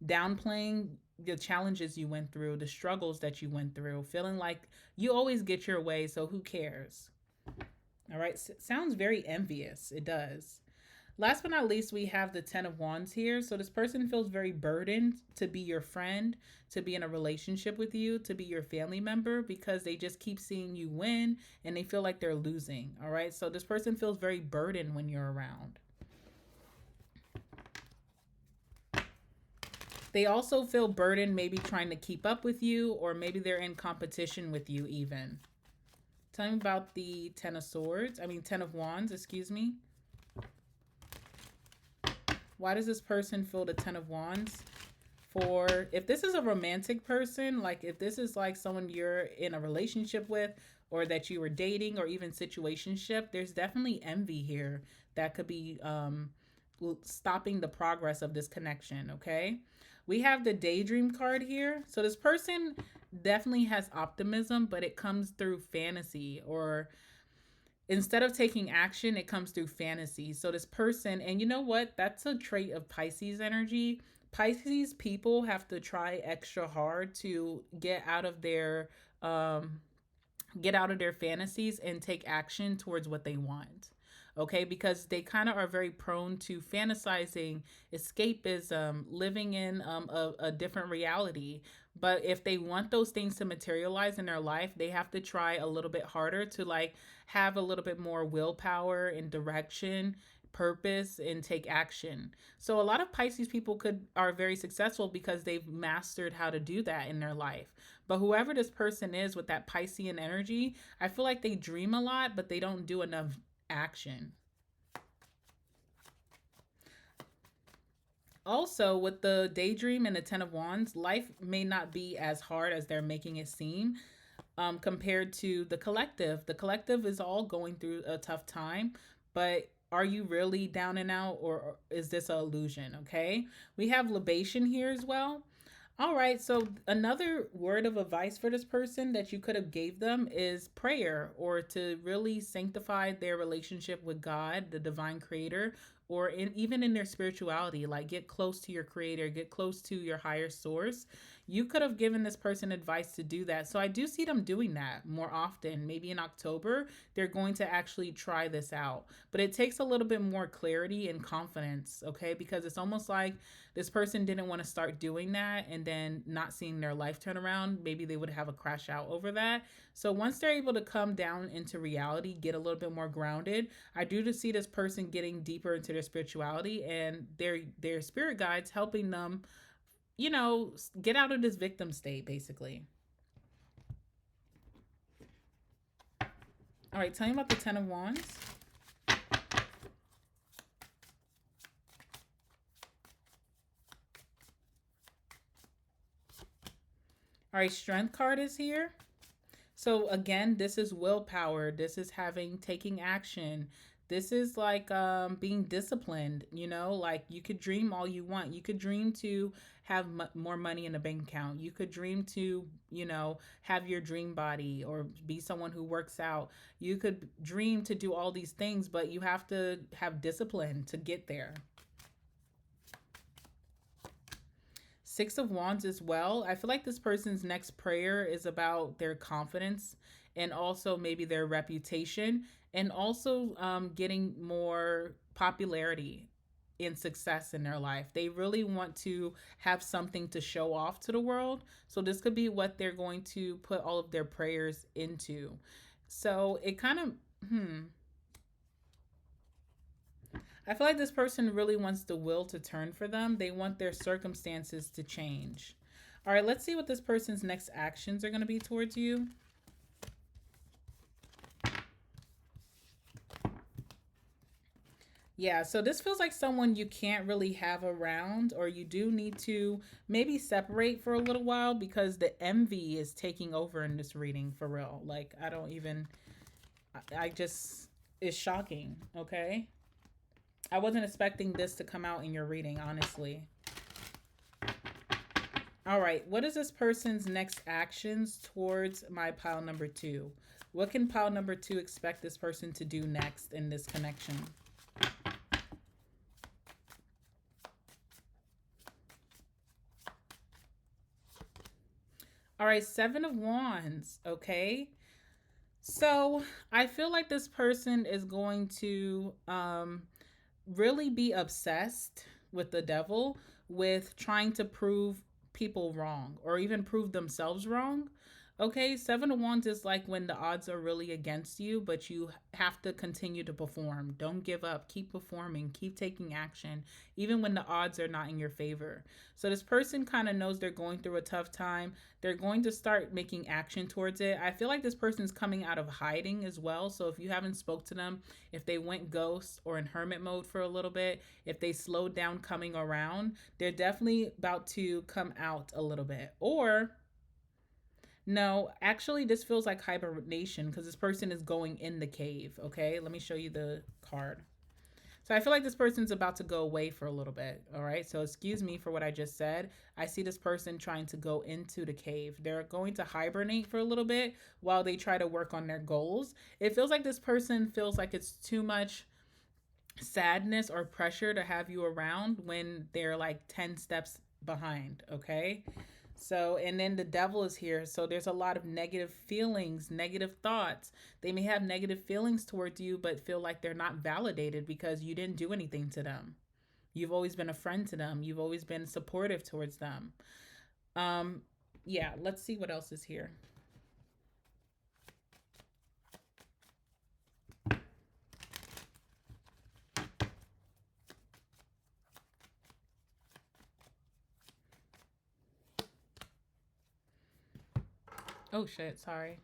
downplaying the challenges you went through, the struggles that you went through, feeling like you always get your way, so who cares? All right, sounds very envious. It does. Last but not least, we have the Ten of Wands here. So this person feels very burdened to be your friend, to be in a relationship with you, to be your family member, because they just keep seeing you win and they feel like they're losing. All right, so this person feels very burdened when you're around. They also feel burdened, maybe trying to keep up with you, or maybe they're in competition with you even. Tell me about the Ten of Swords. Ten of Wands, excuse me. Why does this person feel the Ten of Wands? For if this is a romantic person, like if this is like someone you're in a relationship with, or that you were dating, or even situationship, there's definitely envy here that could be stopping the progress of this connection. Okay, we have the Daydream card here. So this person definitely has optimism, but it comes through fantasy, or instead of taking action, it comes through fantasy. So this person, and you know what? That's a trait of Pisces energy. Pisces people have to try extra hard to get out of their fantasies and take action towards what they want. Okay, because they kind of are very prone to fantasizing, escapism, living in a different reality. But if they want those things to materialize in their life, they have to try a little bit harder to like have a little bit more willpower and direction, purpose, and take action. So a lot of Pisces people are very successful because they've mastered how to do that in their life. But whoever this person is with that Piscean energy, I feel like they dream a lot, but they don't do enough action. Also, with the Daydream and the Ten of Wands, life may not be as hard as they're making it seem. Compared to the Collective. The Collective is all going through a tough time, but are you really down and out, or is this an illusion? Okay, we have Libation here as well. All right, so another word of advice for this person that you could have gave them is prayer, or to really sanctify their relationship with God, the divine creator, or even in their spirituality, like get close to your creator, get close to your higher source. You could have given this person advice to do that. So I do see them doing that more often. Maybe in October, they're going to actually try this out. But it takes a little bit more clarity and confidence, okay? Because it's almost like this person didn't want to start doing that and then not seeing their life turn around. Maybe they would have a crash out over that. So once they're able to come down into reality, get a little bit more grounded, I do see this person getting deeper into their spirituality and their spirit guides helping them, get out of this victim state, basically. All right, tell me about the Ten of Wands. All right, Strength card is here. So again, this is willpower. This is taking action. This is like being disciplined, like you could dream all you want. You could dream to have more money in a bank account. You could dream to, have your dream body or be someone who works out. You could dream to do all these things, but you have to have discipline to get there. Six of Wands as well. I feel like this person's next prayer is about their confidence and also maybe their reputation, and also getting more popularity and success in their life. They really want to have something to show off to the world. So this could be what they're going to put all of their prayers into. So it kind of, I feel like this person really wants the will to turn for them. They want their circumstances to change. All right, let's see what this person's next actions are going to be towards you. Yeah, so this feels like someone you can't really have around, or you do need to maybe separate for a little while because the envy is taking over in this reading for real. Like, it's shocking, okay? I wasn't expecting this to come out in your reading, honestly. All right, what is this person's next actions towards my pile number 2? What can pile number 2 expect this person to do next in this connection? All right, Seven of Wands. Okay. So I feel like this person is going to really be obsessed with the devil, with trying to prove people wrong or even prove themselves wrong. Okay, Seven of Wands is like when the odds are really against you, but you have to continue to perform. Don't give up. Keep performing. Keep taking action, even when the odds are not in your favor. So, this person kind of knows they're going through a tough time. They're going to start making action towards it. I feel like this person's coming out of hiding as well. So, if you haven't spoke to them, if they went ghost or in hermit mode for a little bit, if they slowed down coming around, they're definitely about to come out a little bit. Or no, actually, this feels like hibernation because this person is going in the cave. Okay, let me show you the card. So I feel like this person's about to go away for a little bit. All right, so excuse me for what I just said. I see this person trying to go into the cave. They're going to hibernate for a little bit while they try to work on their goals. It feels like this person feels like it's too much sadness or pressure to have you around when they're like 10 steps behind. Okay. So, and then the devil is here. So there's a lot of negative feelings, negative thoughts. They may have negative feelings towards you, but feel like they're not validated because you didn't do anything to them. You've always been a friend to them. You've always been supportive towards them. Um, yeah, let's see what else is here. Oh shit, sorry.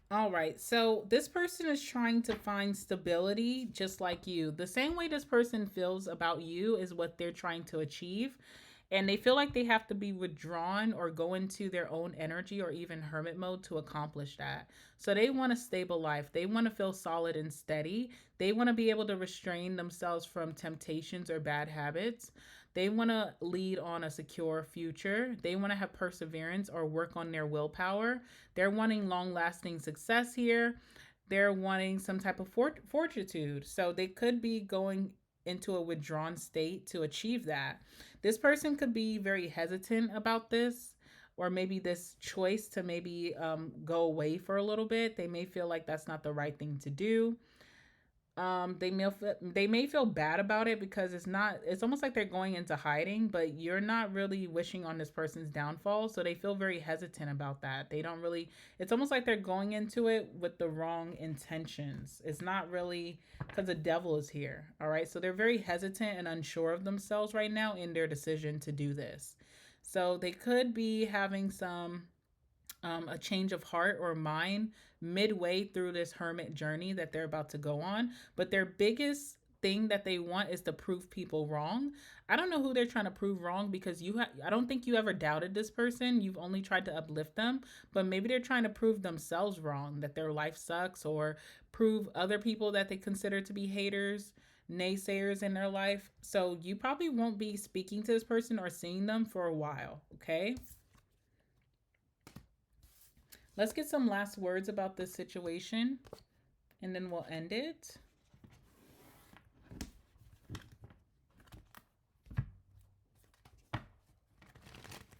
All right. So this person is trying to find stability just like you. The same way this person feels about you is what they're trying to achieve. And they feel like they have to be withdrawn or go into their own energy or even hermit mode to accomplish that. So they want a stable life. They want to feel solid and steady. They want to be able to restrain themselves from temptations or bad habits. They want to lead on a secure future. They want to have perseverance or work on their willpower. They're wanting long lasting success here. They're wanting some type of fortitude. So they could be going into a withdrawn state to achieve that. This person could be very hesitant about this, or maybe this choice to maybe go away for a little bit. They may feel like that's not the right thing to do. They may feel bad about it because it's almost like they're going into hiding, but you're not really wishing on this person's downfall, so they feel very hesitant about that. They don't really, it's almost like they're going into it with the wrong intentions. It's not really because the devil is here. All right, so they're very hesitant and unsure of themselves right now in their decision to do this. So they could be having a change of heart or mind midway through this hermit journey that they're about to go on. But their biggest thing that they want is to prove people wrong. I don't know who they're trying to prove wrong because I don't think you ever doubted this person. You've only tried to uplift them, but maybe they're trying to prove themselves wrong, that their life sucks, or prove other people that they consider to be haters, naysayers in their life. So you probably won't be speaking to this person or seeing them for a while, okay? Let's get some last words about this situation and then we'll end it.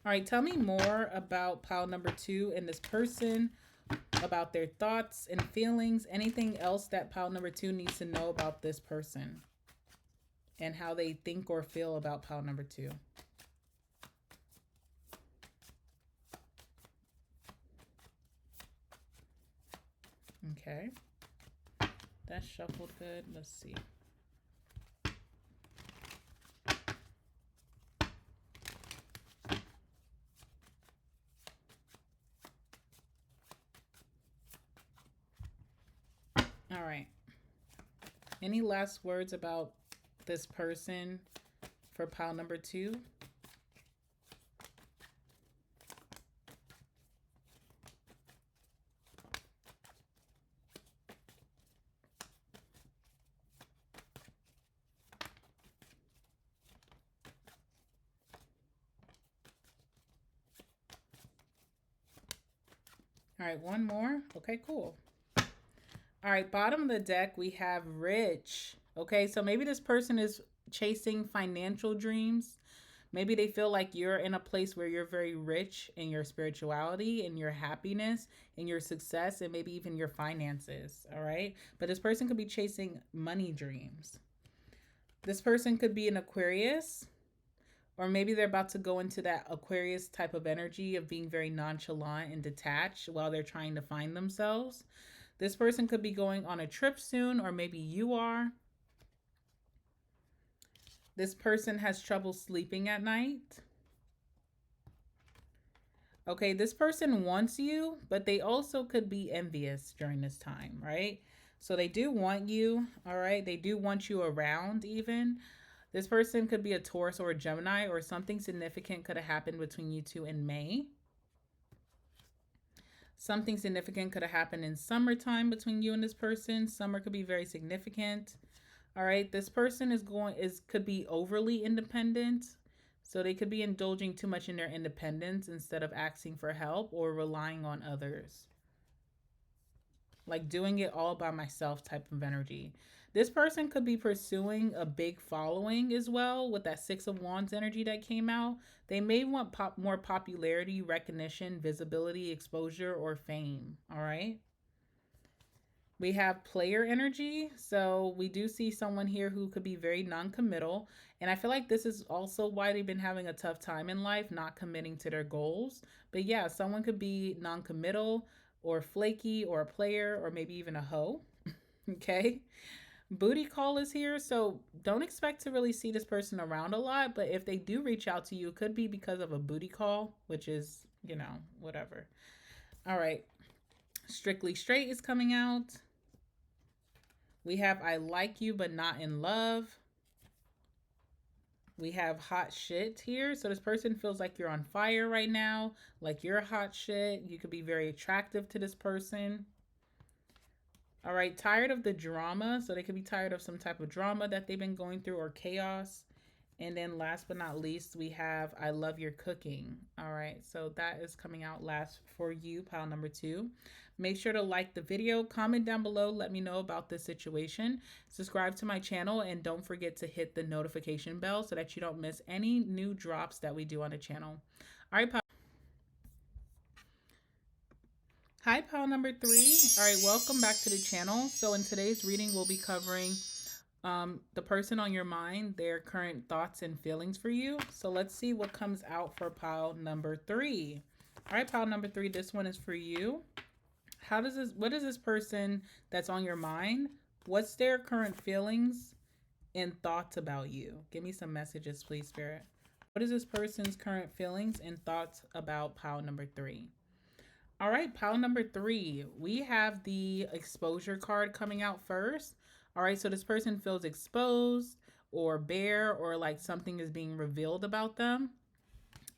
All right, tell me more about pile number 2 and this person, about their thoughts and feelings, anything else that pile number 2 needs to know about this person and how they think or feel about pile number 2. Okay. That's shuffled good. Let's see. All right. Any last words about this person for pile number 2? All right, one more. Okay, cool. All right, bottom of the deck, we have rich. Okay, so maybe this person is chasing financial dreams. Maybe they feel like you're in a place where you're very rich in your spirituality and your happiness and your success and maybe even your finances. All right, but this person could be chasing money dreams. This person could be an Aquarius, or maybe they're about to go into that Aquarius type of energy of being very nonchalant and detached while they're trying to find themselves. This person could be going on a trip soon, or maybe you are. This person has trouble sleeping at night. Okay, this person wants you, but they also could be envious during this time, right? So they do want you, all right? They do want you around even. This person could be a Taurus or a Gemini, or something significant could have happened between you two in May. Something significant could have happened in summertime between you and this person. Summer could be very significant. All right, this person could be overly independent. So they could be indulging too much in their independence instead of asking for help or relying on others. Like doing it all by myself type of energy. This person could be pursuing a big following as well with that Six of Wands energy that came out. They may want more popularity, recognition, visibility, exposure, or fame. All right. We have player energy. So we do see someone here who could be very non-committal. And I feel like this is also why they've been having a tough time in life, not committing to their goals. But yeah, someone could be non-committal or flaky or a player or maybe even a hoe. Okay. Booty call is here. So don't expect to really see this person around a lot. But if they do reach out to you, it could be because of a booty call, which is, whatever. All right. Strictly Straight is coming out. We have I like you but not in love. We have hot shit here. So this person feels like you're on fire right now, like you're hot shit. You could be very attractive to this person. All right, tired of the drama. So they could be tired of some type of drama that they've been going through or chaos. And then last but not least, we have I love your cooking. All right, so that is coming out last for you, pile number 2. Make sure to like the video, comment down below, let me know about this situation. Subscribe to my channel, and don't forget to hit the notification bell so that you don't miss any new drops that we do on the channel. All right, pile. Hi, pile number 3. All right, welcome back to the channel. So in today's reading, we'll be covering the person on your mind, their current thoughts and feelings for you. So let's see what comes out for pile number 3. All right, pile number 3, this one is for you. What is this person that's on your mind? What's their current feelings and thoughts about you? Give me some messages, please, Spirit. What is this person's current feelings and thoughts about pile number 3? All right, pile number 3, we have the exposure card coming out first. All right, so this person feels exposed or bare, or like something is being revealed about them.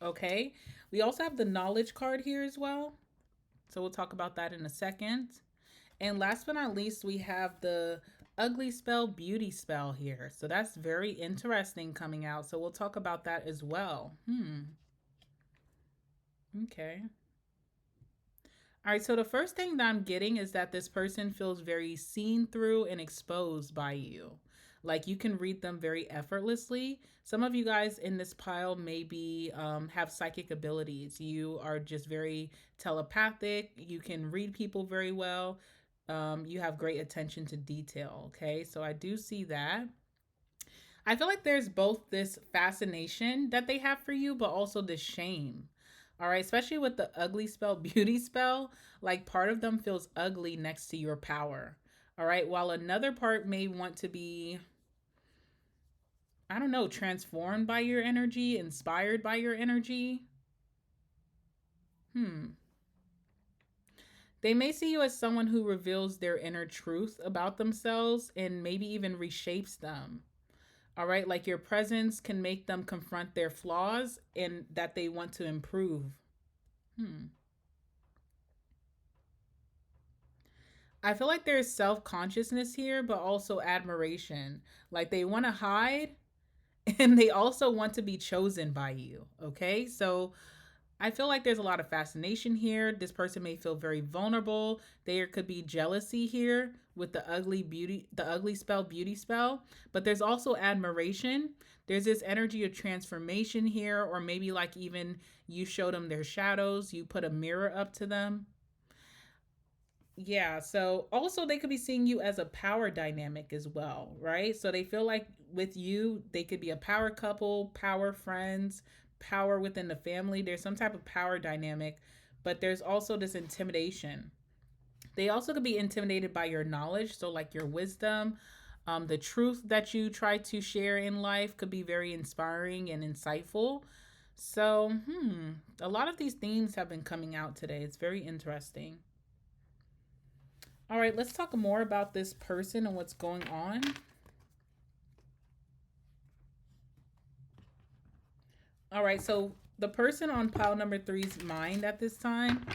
Okay, we also have the knowledge card here as well. So we'll talk about that in a second. And last but not least, we have the ugly spell, beauty spell here. So that's very interesting coming out. So we'll talk about that as well. Okay. All right, so the first thing that I'm getting is that this person feels very seen through and exposed by you. Like you can read them very effortlessly. Some of you guys in this pile maybe have psychic abilities. You are just very telepathic. You can read people very well. You have great attention to detail, okay? So I do see that. I feel like there's both this fascination that they have for you, but also this shame. All right, especially with the ugly spell, beauty spell, like part of them feels ugly next to your power. All right, while another part may want to be, I don't know, transformed by your energy, inspired by your energy. They may see you as someone who reveals their inner truth about themselves and maybe even reshapes them. All right, like your presence can make them confront their flaws and that they want to improve. I feel like there's self-consciousness here, but also admiration. Like they want to hide and they also want to be chosen by you. Okay, so I feel like there's a lot of fascination here. This person may feel very vulnerable. There could be jealousy here with the ugly spell, beauty spell. But there's also admiration. There's this energy of transformation here, or maybe like even you showed them their shadows, you put a mirror up to them. Yeah, so also they could be seeing you as a power dynamic as well, right? So they feel like with you, they could be a power couple, power friends, power within the family. There's some type of power dynamic, but there's also this intimidation. They also could be intimidated by your knowledge, so like your wisdom, the truth that you try to share in life could be very inspiring and insightful. So, a lot of these themes have been coming out today. It's very interesting. All right, let's talk more about this person and what's going on. All right, so the person on pile number three's mind at this time,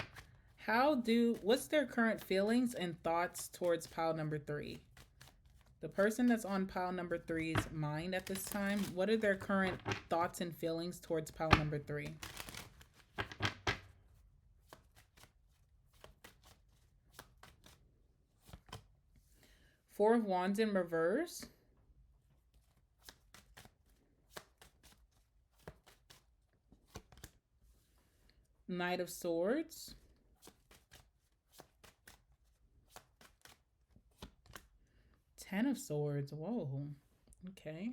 what's their current feelings and thoughts towards pile number three? The person that's on pile number three's mind at this time, what are their current thoughts and feelings towards pile number three? Four of Wands in reverse. Knight of Swords. Ten of Swords. Whoa. Okay.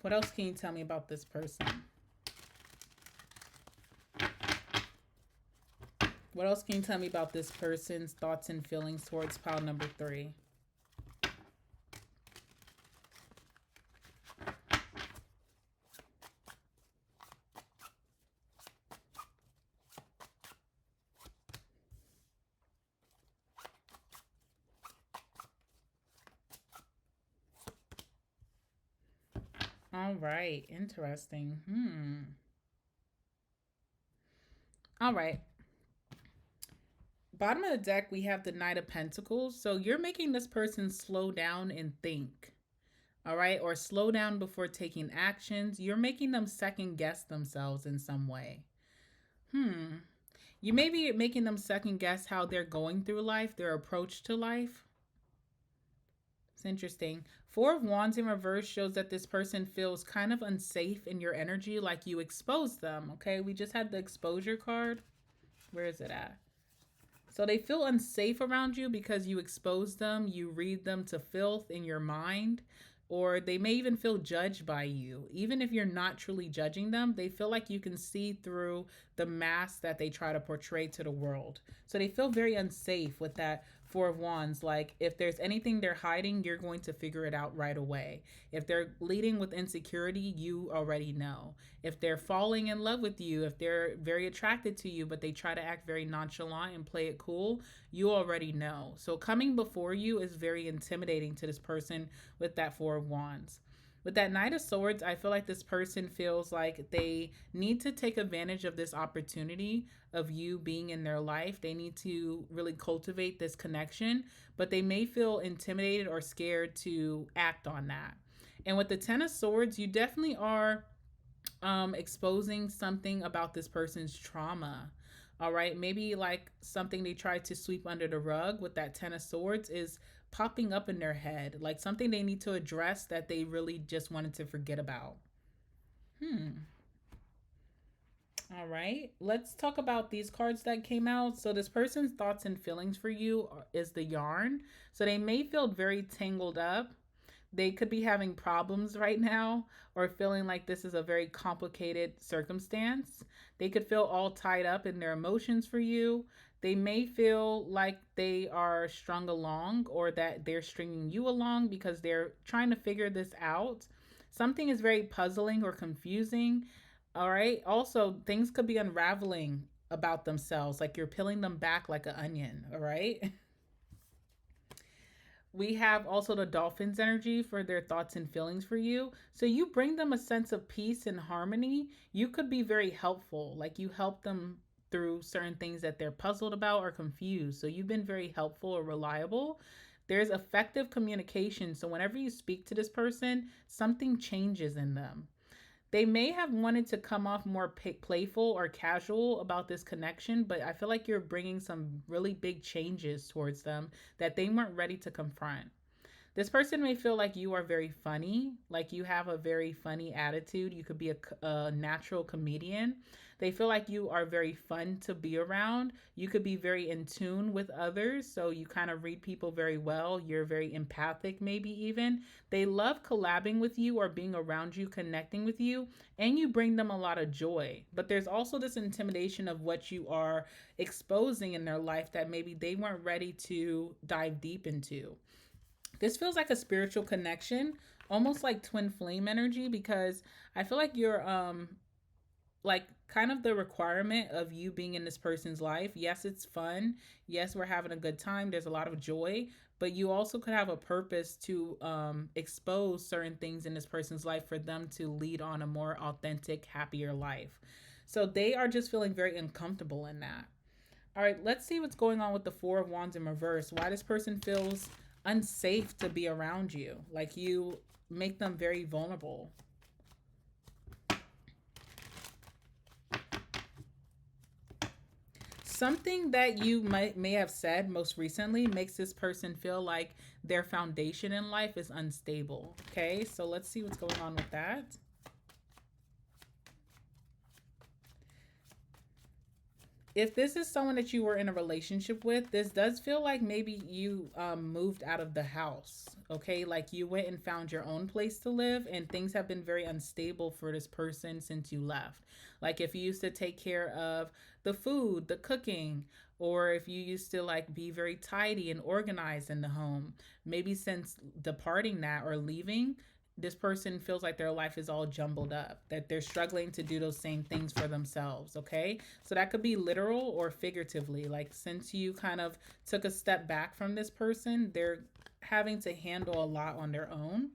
What else can you tell me about this person? What else can you tell me about this person's thoughts and feelings towards pile number three? All right, interesting. All right. Bottom of the deck, we have the Knight of Pentacles. So you're making this person slow down and think. All right, or slow down before taking actions. You're making them second guess themselves in some way. You may be making them second guess how they're going through life, their approach to life. It's interesting. Four of Wands in reverse shows that this person feels kind of unsafe in your energy, like you exposed them. Okay, we just had the exposure card. Where is it at? So they feel unsafe around you because you expose them, you read them to filth in your mind, or they may even feel judged by you. Even if you're not truly judging them, they feel like you can see through the mask that they try to portray to the world. So they feel very unsafe with that Four of Wands. Like if there's anything they're hiding, you're going to figure it out right away. If they're leading with insecurity, you already know. If they're falling in love with you, if they're very attracted to you, but they try to act very nonchalant and play it cool, you already know. So coming before you is very intimidating to this person with that Four of Wands. With that Knight of Swords, I feel like this person feels like they need to take advantage of this opportunity of you being in their life. They need to really cultivate this connection, but they may feel intimidated or scared to act on that. And with the Ten of Swords, you definitely are exposing something about this person's trauma. All right, maybe like something they tried to sweep under the rug with that Ten of Swords is popping up in their head, like something they need to address that they really just wanted to forget about. All right, let's talk about these cards that came out. So this person's thoughts and feelings for you is the Yarn. So they may feel very tangled up. They could be having problems right now or feeling like this is a very complicated circumstance. They could feel all tied up in their emotions for you. They may feel like they are strung along or that they're stringing you along because they're trying to figure this out. Something is very puzzling or confusing. All right. Also, things could be unraveling about themselves, like you're peeling them back like an onion. All right. We have also the Dolphins energy for their thoughts and feelings for you. So you bring them a sense of peace and harmony. You could be very helpful. Like you help them through certain things that they're puzzled about or confused. So you've been very helpful or reliable. There's effective communication. So whenever you speak to this person, something changes in them. They may have wanted to come off more playful or casual about this connection, but I feel like you're bringing some really big changes towards them that they weren't ready to confront. This person may feel like you are very funny, like you have a very funny attitude. You could be a natural comedian. They feel like you are very fun to be around. You could be very in tune with others, so you kind of read people very well. You're very empathic, maybe even. They love collabing with you or being around you, connecting with you, and you bring them a lot of joy. But there's also this intimidation of what you are exposing in their life that maybe they weren't ready to dive deep into. This feels like a spiritual connection, almost like twin flame energy, because I feel like you're like kind of the requirement of you being in this person's life. Yes, it's fun. Yes, we're having a good time. There's a lot of joy, but you also could have a purpose to expose certain things in this person's life for them to lead on a more authentic, happier life. So they are just feeling very uncomfortable in that. All right, let's see what's going on with the Four of Wands in reverse. Why this person feels unsafe to be around you. Like you make them very vulnerable. Something that you may have said most recently makes this person feel like their foundation in life is unstable. Okay, so let's see what's going on with that. If this is someone that you were in a relationship with, this does feel like maybe you moved out of the house. Okay, like you went and found your own place to live, and things have been very unstable for this person since you left. Like if you used to take care of the food, the cooking, or if you used to like be very tidy and organized in the home, maybe since departing that or leaving, this person feels like their life is all jumbled up, that they're struggling to do those same things for themselves. Okay, so that could be literal or figuratively. Like since you kind of took a step back from this person, they're having to handle a lot on their own.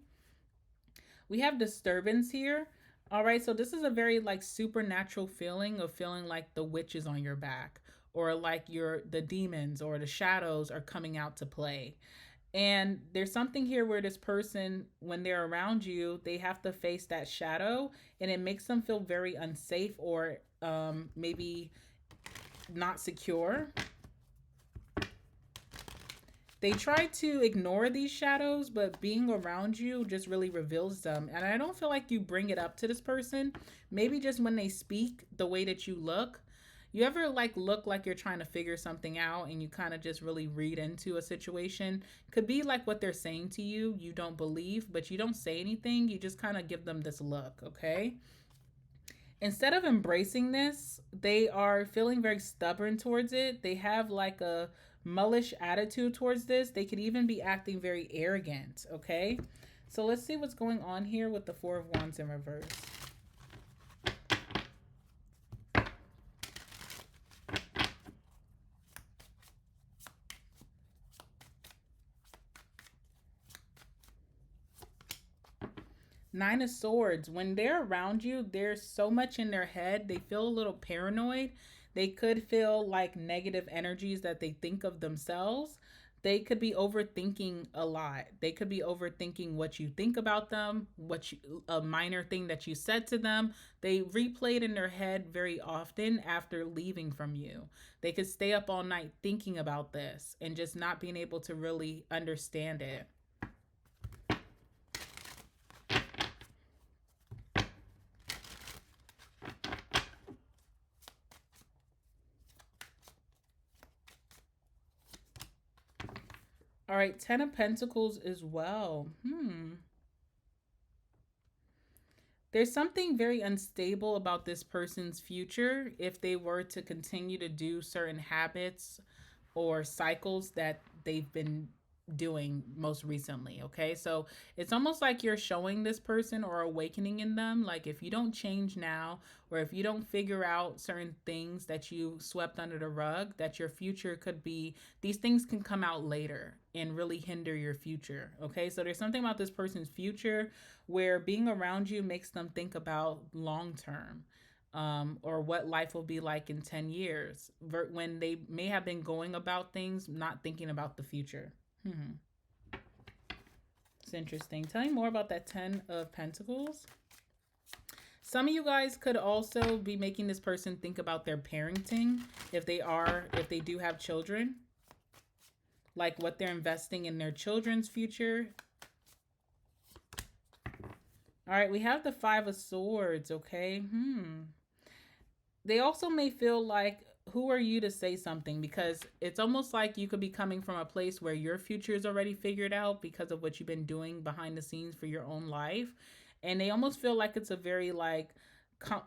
We have disturbance here. All right, so this is a very like supernatural feeling of feeling like the witch is on your back, or like the demons or the shadows are coming out to play. And there's something here where this person, when they're around you, they have to face that shadow, and it makes them feel very unsafe or maybe not secure. They try to ignore these shadows, but being around you just really reveals them. And I don't feel like you bring it up to this person. Maybe just when they speak, the way that you look. You ever like look like you're trying to figure something out and you kind of just really read into a situation? Could be like what they're saying to you, you don't believe, but you don't say anything. You just kind of give them this look, okay? Instead of embracing this, they are feeling very stubborn towards it. They have like a mullish attitude towards this. They could even be acting very arrogant, okay? So let's see what's going on here with the Four of Wands in reverse. Nine of Swords. When they're around you, there's so much in their head. They feel a little paranoid. They could feel like negative energies that they think of themselves. They could be overthinking a lot. They could be overthinking what you think about them, a minor thing that you said to them. They replay it in their head very often after leaving from you. They could stay up all night thinking about this and just not being able to really understand it. All right, Ten of Pentacles as well. There's something very unstable about this person's future if they were to continue to do certain habits or cycles that they've been doing most recently. Okay, so it's almost like you're showing this person or awakening in them, like if you don't change now, or if you don't figure out certain things that you swept under the rug, that your future could be, these things can come out later and really hinder your future. Okay, so there's something about this person's future where being around you makes them think about long term, or what life will be like in 10 years when they may have been going about things not thinking about the future. It's interesting. Tell me more about that 10 of Pentacles. Some of you guys could also be making this person think about their parenting if they do have children. Like what they're investing in their children's future. All right, we have the 5 of Swords, okay? They also may feel like, who are you to say something? Because it's almost like you could be coming from a place where your future is already figured out because of what you've been doing behind the scenes for your own life. And they almost feel like it's a very like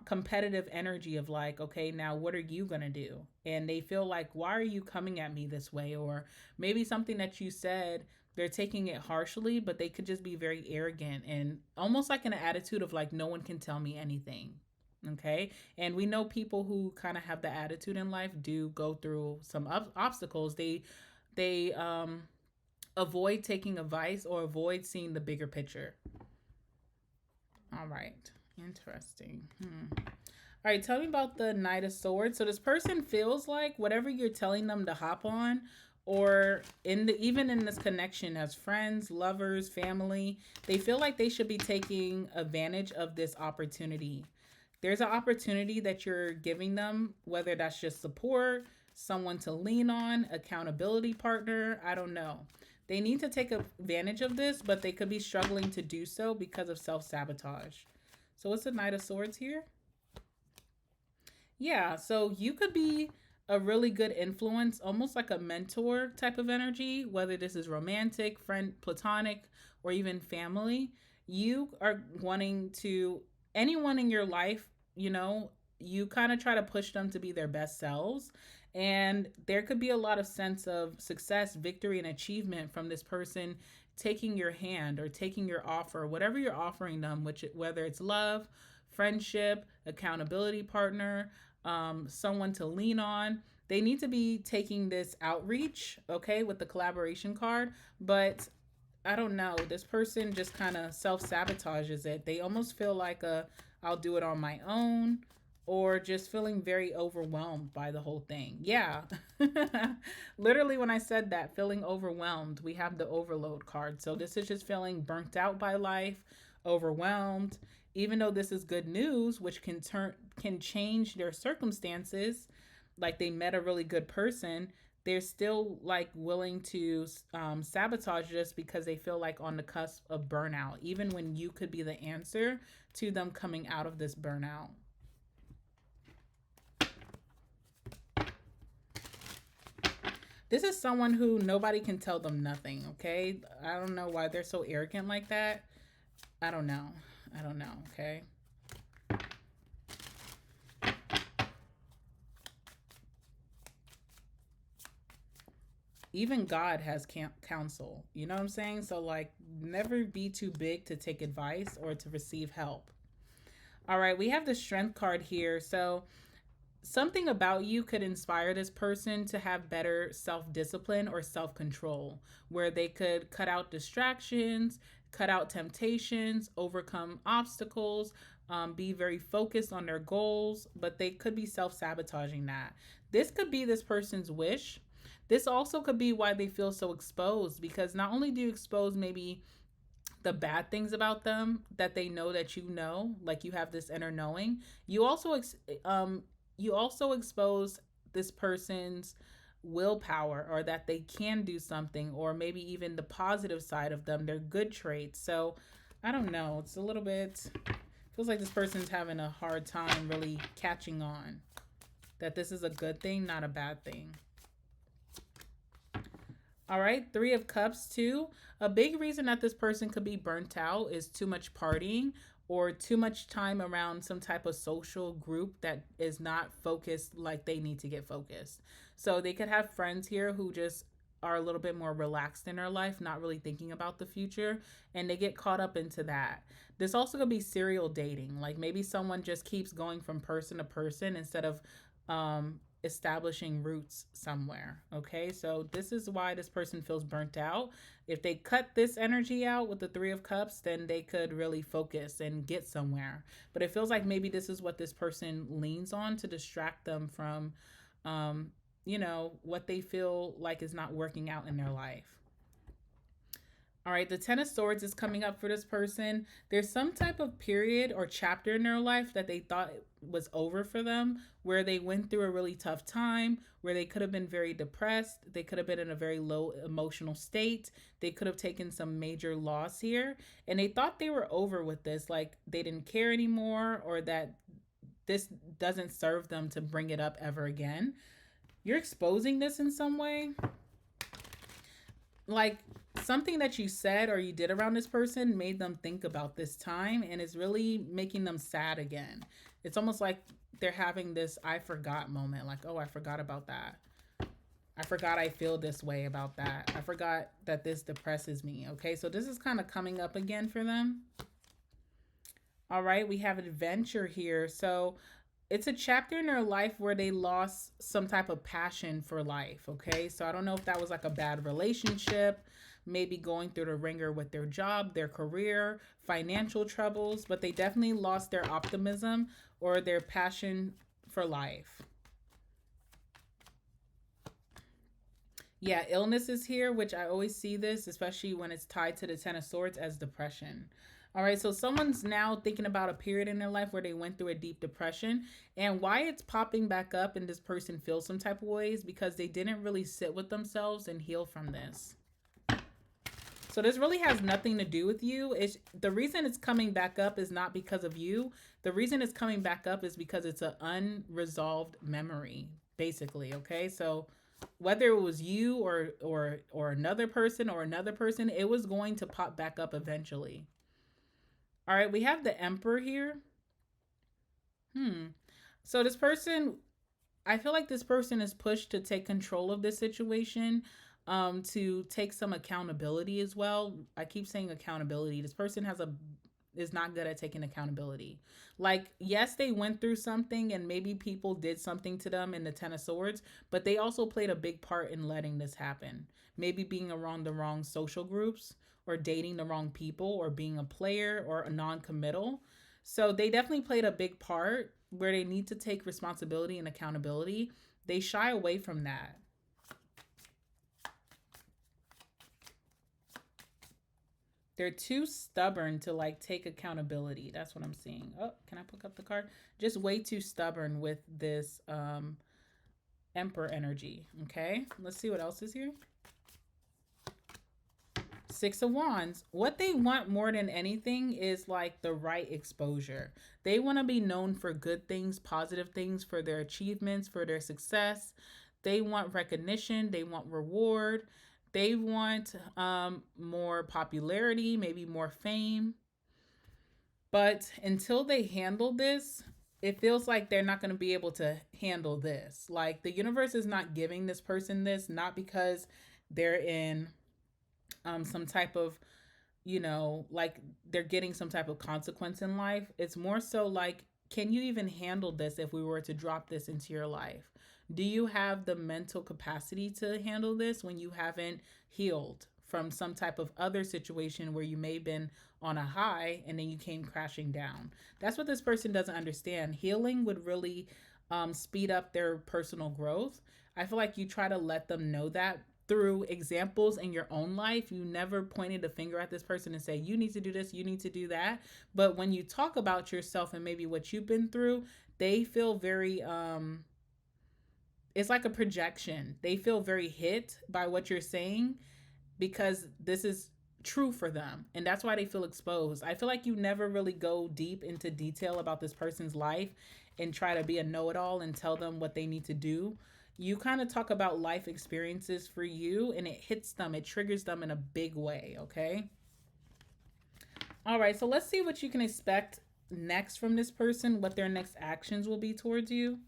competitive energy of like, okay, now what are you going to do? And they feel like, why are you coming at me this way? Or maybe something that you said, they're taking it harshly, but they could just be very arrogant and almost like an attitude of like, no one can tell me anything. Okay. And we know people who kind of have the attitude in life do go through some obstacles. They avoid taking advice or avoid seeing the bigger picture. All right. Interesting. All right. Tell me about the Knight of Swords. So this person feels like whatever you're telling them to hop on, or even in this connection as friends, lovers, family, they feel like they should be taking advantage of this opportunity. There's an opportunity that you're giving them, whether that's just support, someone to lean on, accountability partner, I don't know. They need to take advantage of this, but they could be struggling to do so because of self-sabotage. So what's the Knight of Swords here? Yeah, so you could be a really good influence, almost like a mentor type of energy, whether this is romantic, friend, platonic, or even family. You are wanting to, anyone in your life, you kind of try to push them to be their best selves. And there could be a lot of sense of success, victory, and achievement from this person taking your hand or taking your offer, whatever you're offering them, whether it's love, friendship, accountability partner, someone to lean on. They need to be taking this outreach, okay, with the collaboration card. But I don't know, this person just kind of self-sabotages it. They almost feel like I'll do it on my own, or just feeling very overwhelmed by the whole thing. Yeah. Literally when I said that, feeling overwhelmed, we have the overload card. So this is just feeling burnt out by life, overwhelmed. Even though this is good news, which can change their circumstances, like they met a really good person, they're still like willing to sabotage just because they feel like on the cusp of burnout, even when you could be the answer to them coming out of this burnout. This is someone who nobody can tell them nothing, okay? I don't know why they're so arrogant like that. I don't know, okay? Even God has counsel. You know what I'm saying? So, like, never be too big to take advice or to receive help. All right, we have the Strength card here. So, something about you could inspire this person to have better self-discipline or self-control, where they could cut out distractions, cut out temptations, overcome obstacles, be very focused on their goals, but they could be self-sabotaging that. This could be this person's wish. This also could be why they feel so exposed, because not only do you expose maybe the bad things about them that they know that you know, like you have this inner knowing, you also expose this person's willpower, or that they can do something, or maybe even the positive side of them, their good traits. So I don't know, it's a little bit, feels like this person's having a hard time really catching on that this is a good thing, not a bad thing. All right, 3 of Cups too. A big reason that this person could be burnt out is too much partying or too much time around some type of social group that is not focused like they need to get focused. So they could have friends here who just are a little bit more relaxed in their life, not really thinking about the future, and they get caught up into that. This also could be serial dating. Like maybe someone just keeps going from person to person instead of establishing roots somewhere. Okay, so this is why this person feels burnt out. If they cut this energy out with the 3 of Cups, then they could really focus and get somewhere. But it feels like maybe this is what this person leans on to distract them from what they feel like is not working out in their life. All right, the Ten of Swords is coming up for this person. There's some type of period or chapter in their life that they thought was over for them, where they went through a really tough time, where they could have been very depressed. They could have been in a very low emotional state. They could have taken some major loss here. And they thought they were over with this, like they didn't care anymore, or that this doesn't serve them to bring it up ever again. You're exposing this in some way. Like something that you said or you did around this person made them think about this time and is really making them sad again. It's almost like they're having this I forgot moment, like, oh, I forgot about that. I forgot I feel this way about that. I forgot that this depresses me. Okay, so this is kind of coming up again for them. All right, we have adventure here. So it's a chapter in their life where they lost some type of passion for life. Okay, so I don't know if that was like a bad relationship, maybe going through the ringer with their job, their career, financial troubles, but they definitely lost their optimism or their passion for life. Yeah, illness is here, which I always see this, especially when it's tied to the Ten of Swords, as depression. All right, so someone's now thinking about a period in their life where they went through a deep depression. And why it's popping back up and this person feels some type of ways because they didn't really sit with themselves and heal from this. So this really has nothing to do with you. It's the reason it's coming back up is not because of you. The reason it's coming back up is because it's an unresolved memory, basically. Okay, so whether it was you or another person, it was going to pop back up eventually. All right, we have the Emperor here. So this person, I feel like this person is pushed to take control of this situation, to take some accountability as well. I keep saying accountability. This person is not good at taking accountability. Like, yes, they went through something and maybe people did something to them in the Ten of Swords, but they also played a big part in letting this happen. Maybe being around the wrong social groups or dating the wrong people or being a player or a non-committal. So they definitely played a big part where they need to take responsibility and accountability. They shy away from that. They're too stubborn to like take accountability. That's what I'm seeing. Oh, can I pick up the card? Just way too stubborn with this Emperor energy. Okay, let's see what else is here. Six of Wands. What they want more than anything is like the right exposure. They want to be known for good things, positive things, for their achievements, for their success. They want recognition. They want reward. They want more popularity, maybe more fame. But until they handle this, it feels like they're not going to be able to handle this. Like the universe is not giving this person this, not because they're in some type of, like they're getting some type of consequence in life. It's more so like, can you even handle this if we were to drop this into your life? Do you have the mental capacity to handle this when you haven't healed from some type of other situation where you may have been on a high and then you came crashing down? That's what this person doesn't understand. Healing would really speed up their personal growth. I feel like you try to let them know that through examples in your own life. You never pointed a finger at this person and say, you need to do this, you need to do that. But when you talk about yourself and maybe what you've been through, they feel very, it's like a projection. They feel very hit by what you're saying because this is true for them. And that's why they feel exposed. I feel like you never really go deep into detail about this person's life and try to be a know-it-all and tell them what they need to do. You kind of talk about life experiences for you and it hits them, it triggers them in a big way, okay? All right, so let's see what you can expect next from this person, what their next actions will be towards you.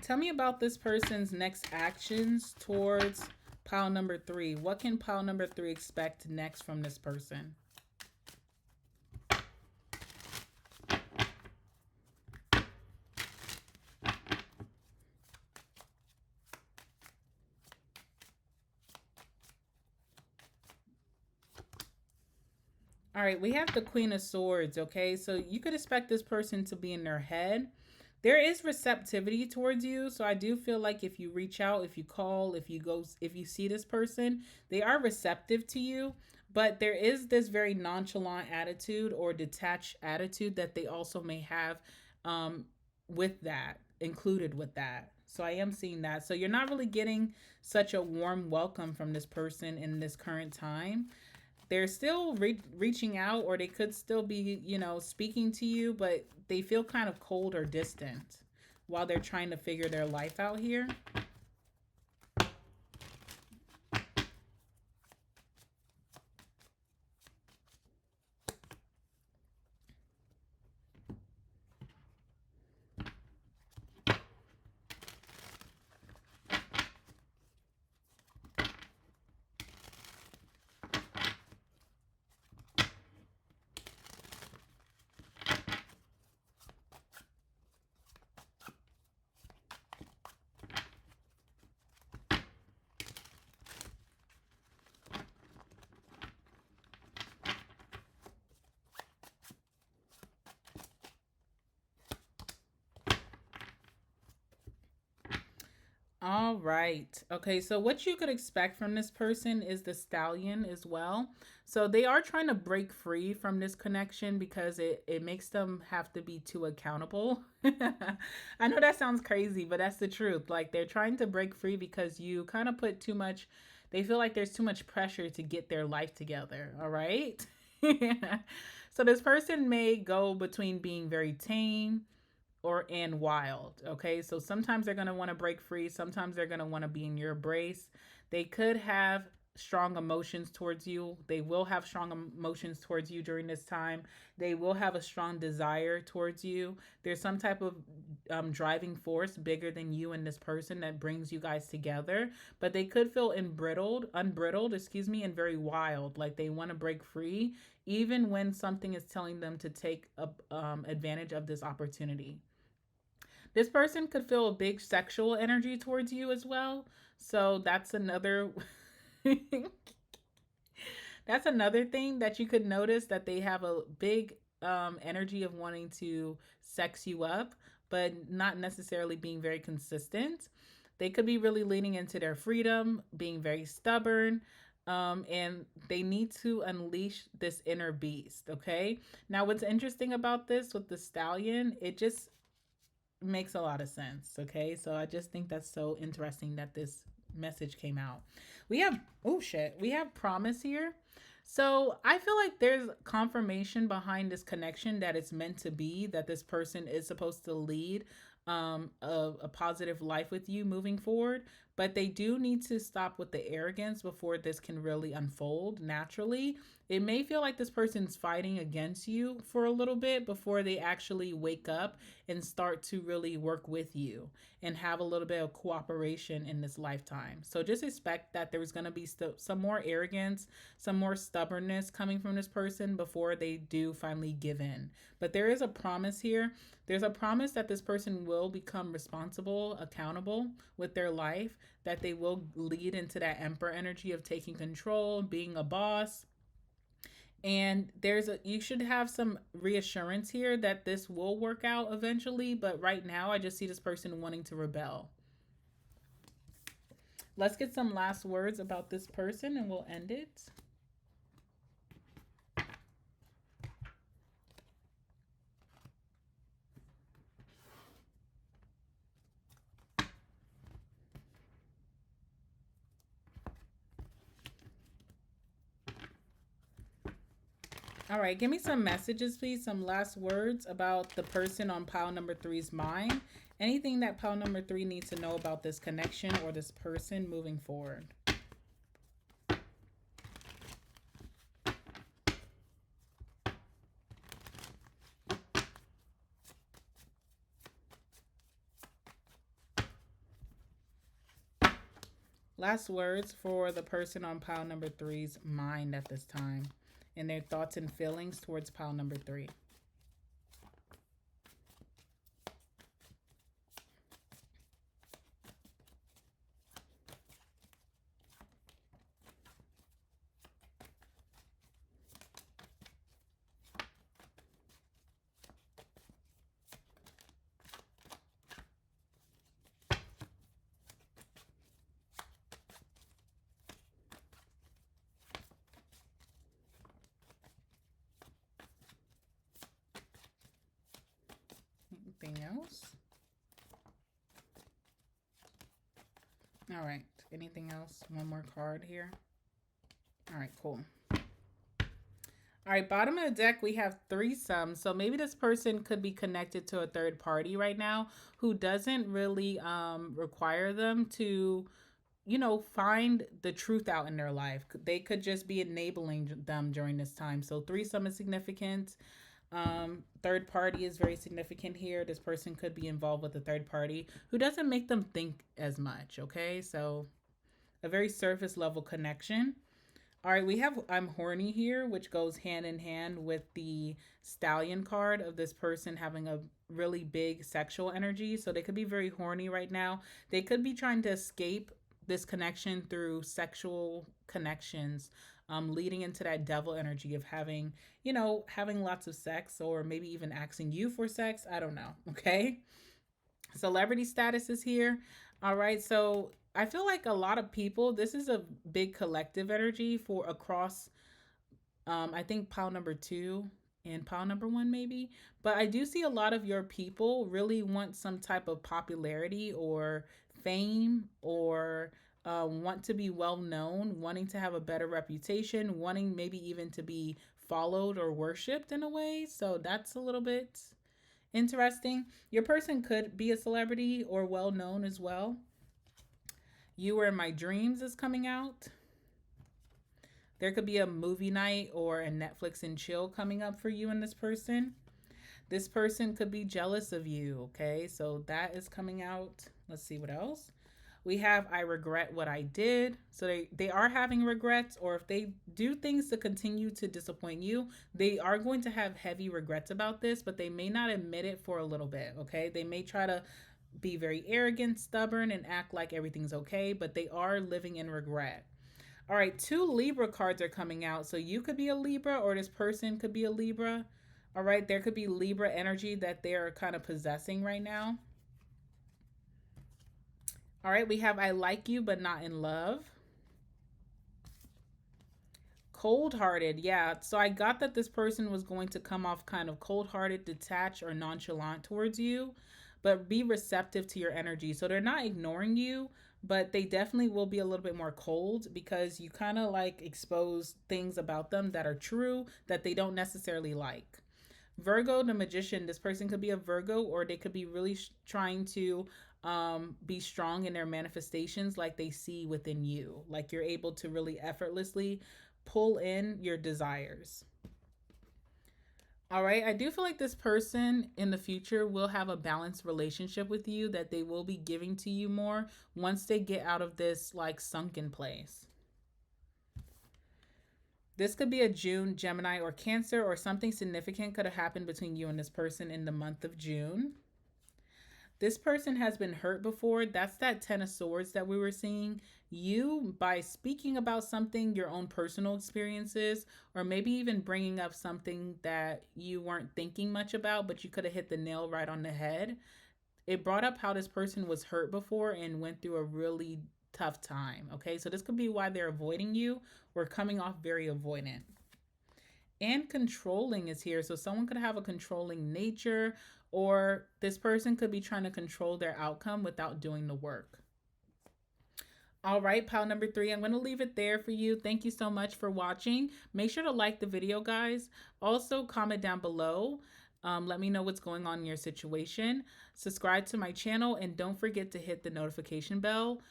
Tell me about this person's next actions towards pile number 3. What can pile number 3 expect next from this person? All right, we have the Queen of Swords, okay? So you could expect this person to be in their head. There is receptivity towards you. So I do feel like if you reach out, if you call, if you see this person, they are receptive to you. But there is this very nonchalant attitude or detached attitude that they also may have, um, with that, included with that. So I am seeing that. So you're not really getting such a warm welcome from this person in this current time. They're still reaching out, or they could still be, speaking to you, but they feel kind of cold or distant while they're trying to figure their life out here. All right. Okay, so what you could expect from this person is the stallion as well. So they are trying to break free from this connection because it makes them have to be too accountable. I know that sounds crazy, but that's the truth. Like they're trying to break free because you kind of put too much, they feel like there's too much pressure to get their life together. All right. So this person may go between being very tame or and wild. Okay, so sometimes they're going to want to break free, sometimes they're going to want to be in your embrace. They could have strong emotions towards you. They will have strong emotions towards you during this time. They will have a strong desire towards you. There's some type of driving force bigger than you and this person that brings you guys together, but they could feel unbridled, excuse me, and very wild, like they want to break free even when something is telling them to take advantage of this opportunity. This person could feel a big sexual energy towards you as well. So that's another that's another thing that you could notice, that they have a big energy of wanting to sex you up, but not necessarily being very consistent. They could be really leaning into their freedom, being very stubborn, and they need to unleash this inner beast. Okay. Now, what's interesting about this with the stallion, it just makes a lot of sense. Okay, so I just think that's so interesting that this message came out. We have, oh shit, we have promise here. So I feel like there's confirmation behind this connection that it's meant to be, that this person is supposed to lead a positive life with you moving forward, but they do need to stop with the arrogance before this can really unfold naturally. It may feel like this person's fighting against you for a little bit before they actually wake up and start to really work with you and have a little bit of cooperation in this lifetime. So just expect that there's going to be some more arrogance, some more stubbornness coming from this person before they do finally give in. But there is a promise here. There's a promise that this person will become responsible, accountable with their life, that they will lead into that emperor energy of taking control, being a boss. And you should have some reassurance here that this will work out eventually, but right now I just see this person wanting to rebel. Let's get some last words about this person and we'll end it. All right, give me some messages, please. Some last words about the person on pile number three's mind. Anything that pile number three needs to know about this connection or this person moving forward. Last words for the person on pile number three's mind at this time and their thoughts and feelings towards pile number three. else? All right. Anything else? One more card here. All right, cool. All right, bottom of the deck, we have threesome. So maybe this person could be connected to a third party right now who doesn't really require them to, you know, find the truth out in their life. They could just be enabling them during this time. So threesome is significant. Third party is very significant here. This person could be involved with a third party who doesn't make them think as much. Okay, so a very surface level connection. All right, we have I'm horny here, which goes hand in hand with the stallion card of this person having a really big sexual energy. So they could be very horny right now. They could be trying to escape this connection through sexual connections, leading into that devil energy of having, you know, having lots of sex or maybe even asking you for sex. I don't know. Okay. Celebrity status is here. All right. So I feel like a lot of people, this is a big collective energy for across, I think pile number 2 and pile number 1, maybe. But I do see a lot of your people really want some type of popularity or fame or want to be well known, wanting to have a better reputation, wanting maybe even to be followed or worshipped in a way. So that's a little bit interesting. Your person could be a celebrity or well known as well. You Were in My Dreams is coming out. There could be a movie night or a Netflix and chill coming up for you and this person. This person could be jealous of you, okay? So that is coming out. Let's see what else. We have I regret what I did. So they are having regrets, or if they do things to continue to disappoint you, they are going to have heavy regrets about this, but they may not admit it for a little bit, okay? They may try to be very arrogant, stubborn, and act like everything's okay, but they are living in regret. All right, 2 Libra cards are coming out. So you could be a Libra or this person could be a Libra. All right, there could be Libra energy that they're kind of possessing right now. All right, we have I like you but not in love. Cold-hearted, yeah. So I got that this person was going to come off kind of cold-hearted, detached, or nonchalant towards you, but be receptive to your energy. So they're not ignoring you, but they definitely will be a little bit more cold because you kind of like expose things about them that are true that they don't necessarily like. Virgo, the magician, this person could be a Virgo or they could be really trying to be strong in their manifestations like they see within you. Like you're able to really effortlessly pull in your desires. All right, I do feel like this person in the future will have a balanced relationship with you, that they will be giving to you more once they get out of this like sunken place. This could be a June, Gemini, or Cancer, or something significant could have happened between you and this person in the month of June. This person has been hurt before. That's that 10 of Swords that we were seeing. You, by speaking about something, your own personal experiences, or maybe even bringing up something that you weren't thinking much about, but you could have hit the nail right on the head. It brought up how this person was hurt before and went through a really tough time. Okay, so this could be why they're avoiding you or coming off very avoidant. And controlling is here. So someone could have a controlling nature, or this person could be trying to control their outcome without doing the work. All right, pile number 3, I'm going to leave it there for you. Thank you so much for watching. Make sure to like the video, guys. Also, comment down below. Let me know what's going on in your situation. Subscribe to my channel, and don't forget to hit the notification bell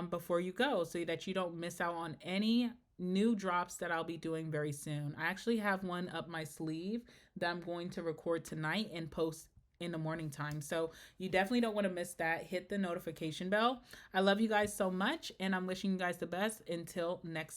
before you go so that you don't miss out on any new drops that I'll be doing very soon. I actually have one up my sleeve that I'm going to record tonight and post in the morning time. So you definitely don't want to miss that. Hit the notification bell. I love you guys so much, and I'm wishing you guys the best until next